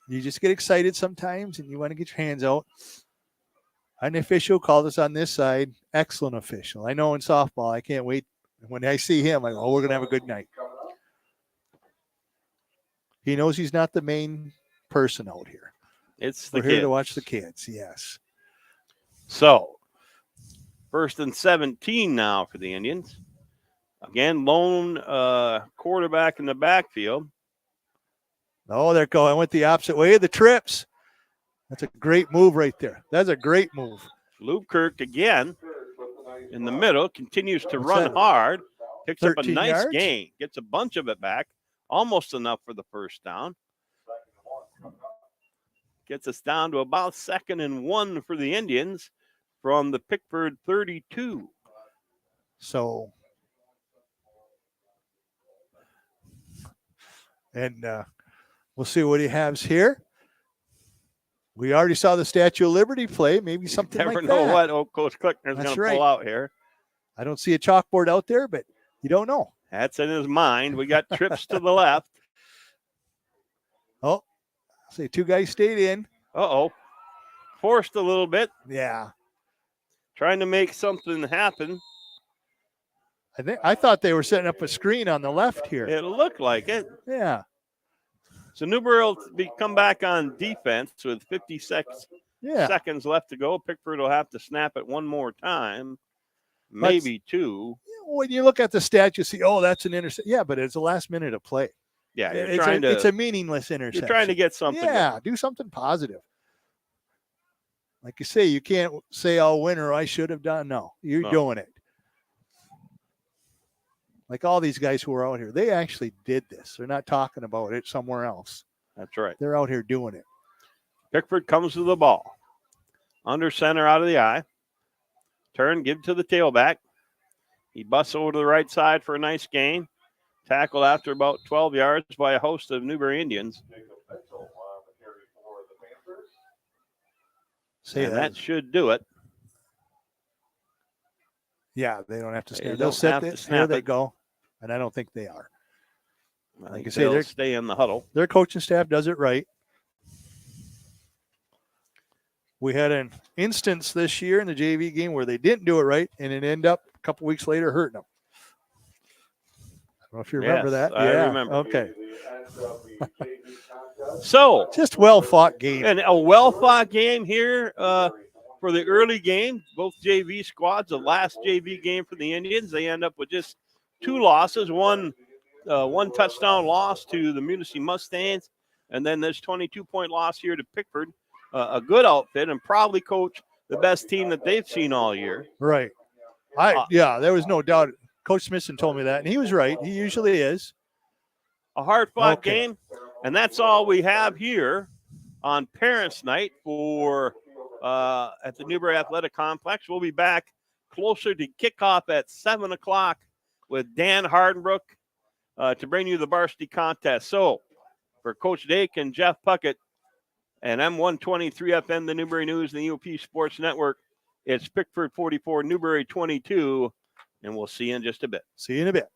You just get excited sometimes and you want to get your hands out. An official called us on this side. Excellent official. I know in softball, I can't wait. When I see him, I go, oh, we're going to have a good night. He knows he's not the main person out here. We're here to watch the kids, yes. So, 1st and 17 now for the Indians. Again, lone quarterback in the backfield. Oh, they're going. Went the opposite way of the trips. That's a great move right there. That's a great move. Lubkirk again in the middle, continues to run hard, picks up a nice gain, gets a bunch of it back, almost enough for the first down. Gets us down to about 2nd and 1 for the Indians from the Pickford 32. So, and we'll see what he has here. We already saw the Statue of Liberty play. Maybe something like that. Never know what old Coach Klickner's going to pull out here. I don't see a chalkboard out there, but you don't know. That's in his mind. We got trips to the left. Oh, see, 2 guys stayed in. Uh-oh. Forced a little bit. Yeah. Trying to make something happen. I thought they were setting up a screen on the left here. It looked like it. Yeah. So Newberry will come back on defense with 56 seconds left to go. Pickford will have to snap it one more time, maybe 2. When you look at the stat, you see, oh, that's an interception. Yeah, but it's the last minute of play. Yeah, it's a meaningless interception. You're trying to get something. Yeah, do something positive. Like you say, you can't say all winter, I should have done. No, you're doing it. Like all these guys who are out here, they actually did this. They're not talking about it somewhere else. That's right. They're out here doing it. Pickford comes to the ball. Under center out of the eye. Turn, give to the tailback. He busts over to the right side for a nice gain. Tackled after about 12 yards by a host of Newberry Indians. And that should do it. Yeah, they don't have to snap. They They'll don't set have it. to Here snap they it. go. And I don't think they are. I Like think I say, they'll they're- stay in the huddle. Their coaching staff does it right. We had an instance this year in the JV game where they didn't do it right, and it ended up a couple weeks later hurting them. I don't know if you remember Yes, that. I Yeah. remember. Okay. So, Just well-fought game. and a well-fought game here for the early game. Both JV squads, the last JV game for the Indians, they end up with just 2 losses, one touchdown loss to the Munising Mustangs, and then this 22-point loss here to Pickford. A good outfit and probably, Coach, the best team that they've seen all year. Right. Yeah, there was no doubt. Coach Smithson told me that, and he was right. He usually is. A hard-fought game, and that's all we have here on Parents' Night for at the Newberry Athletic Complex. We'll be back closer to kickoff at 7 o'clock with Dan Hardenbrook to bring you the varsity contest. So, for Coach Dake and Jeff Puckett and M123 FM, the Newberry News and the E.U.P Sports Network, it's Pickford 44, Newberry 22, and we'll see you in just a bit. See you in a bit.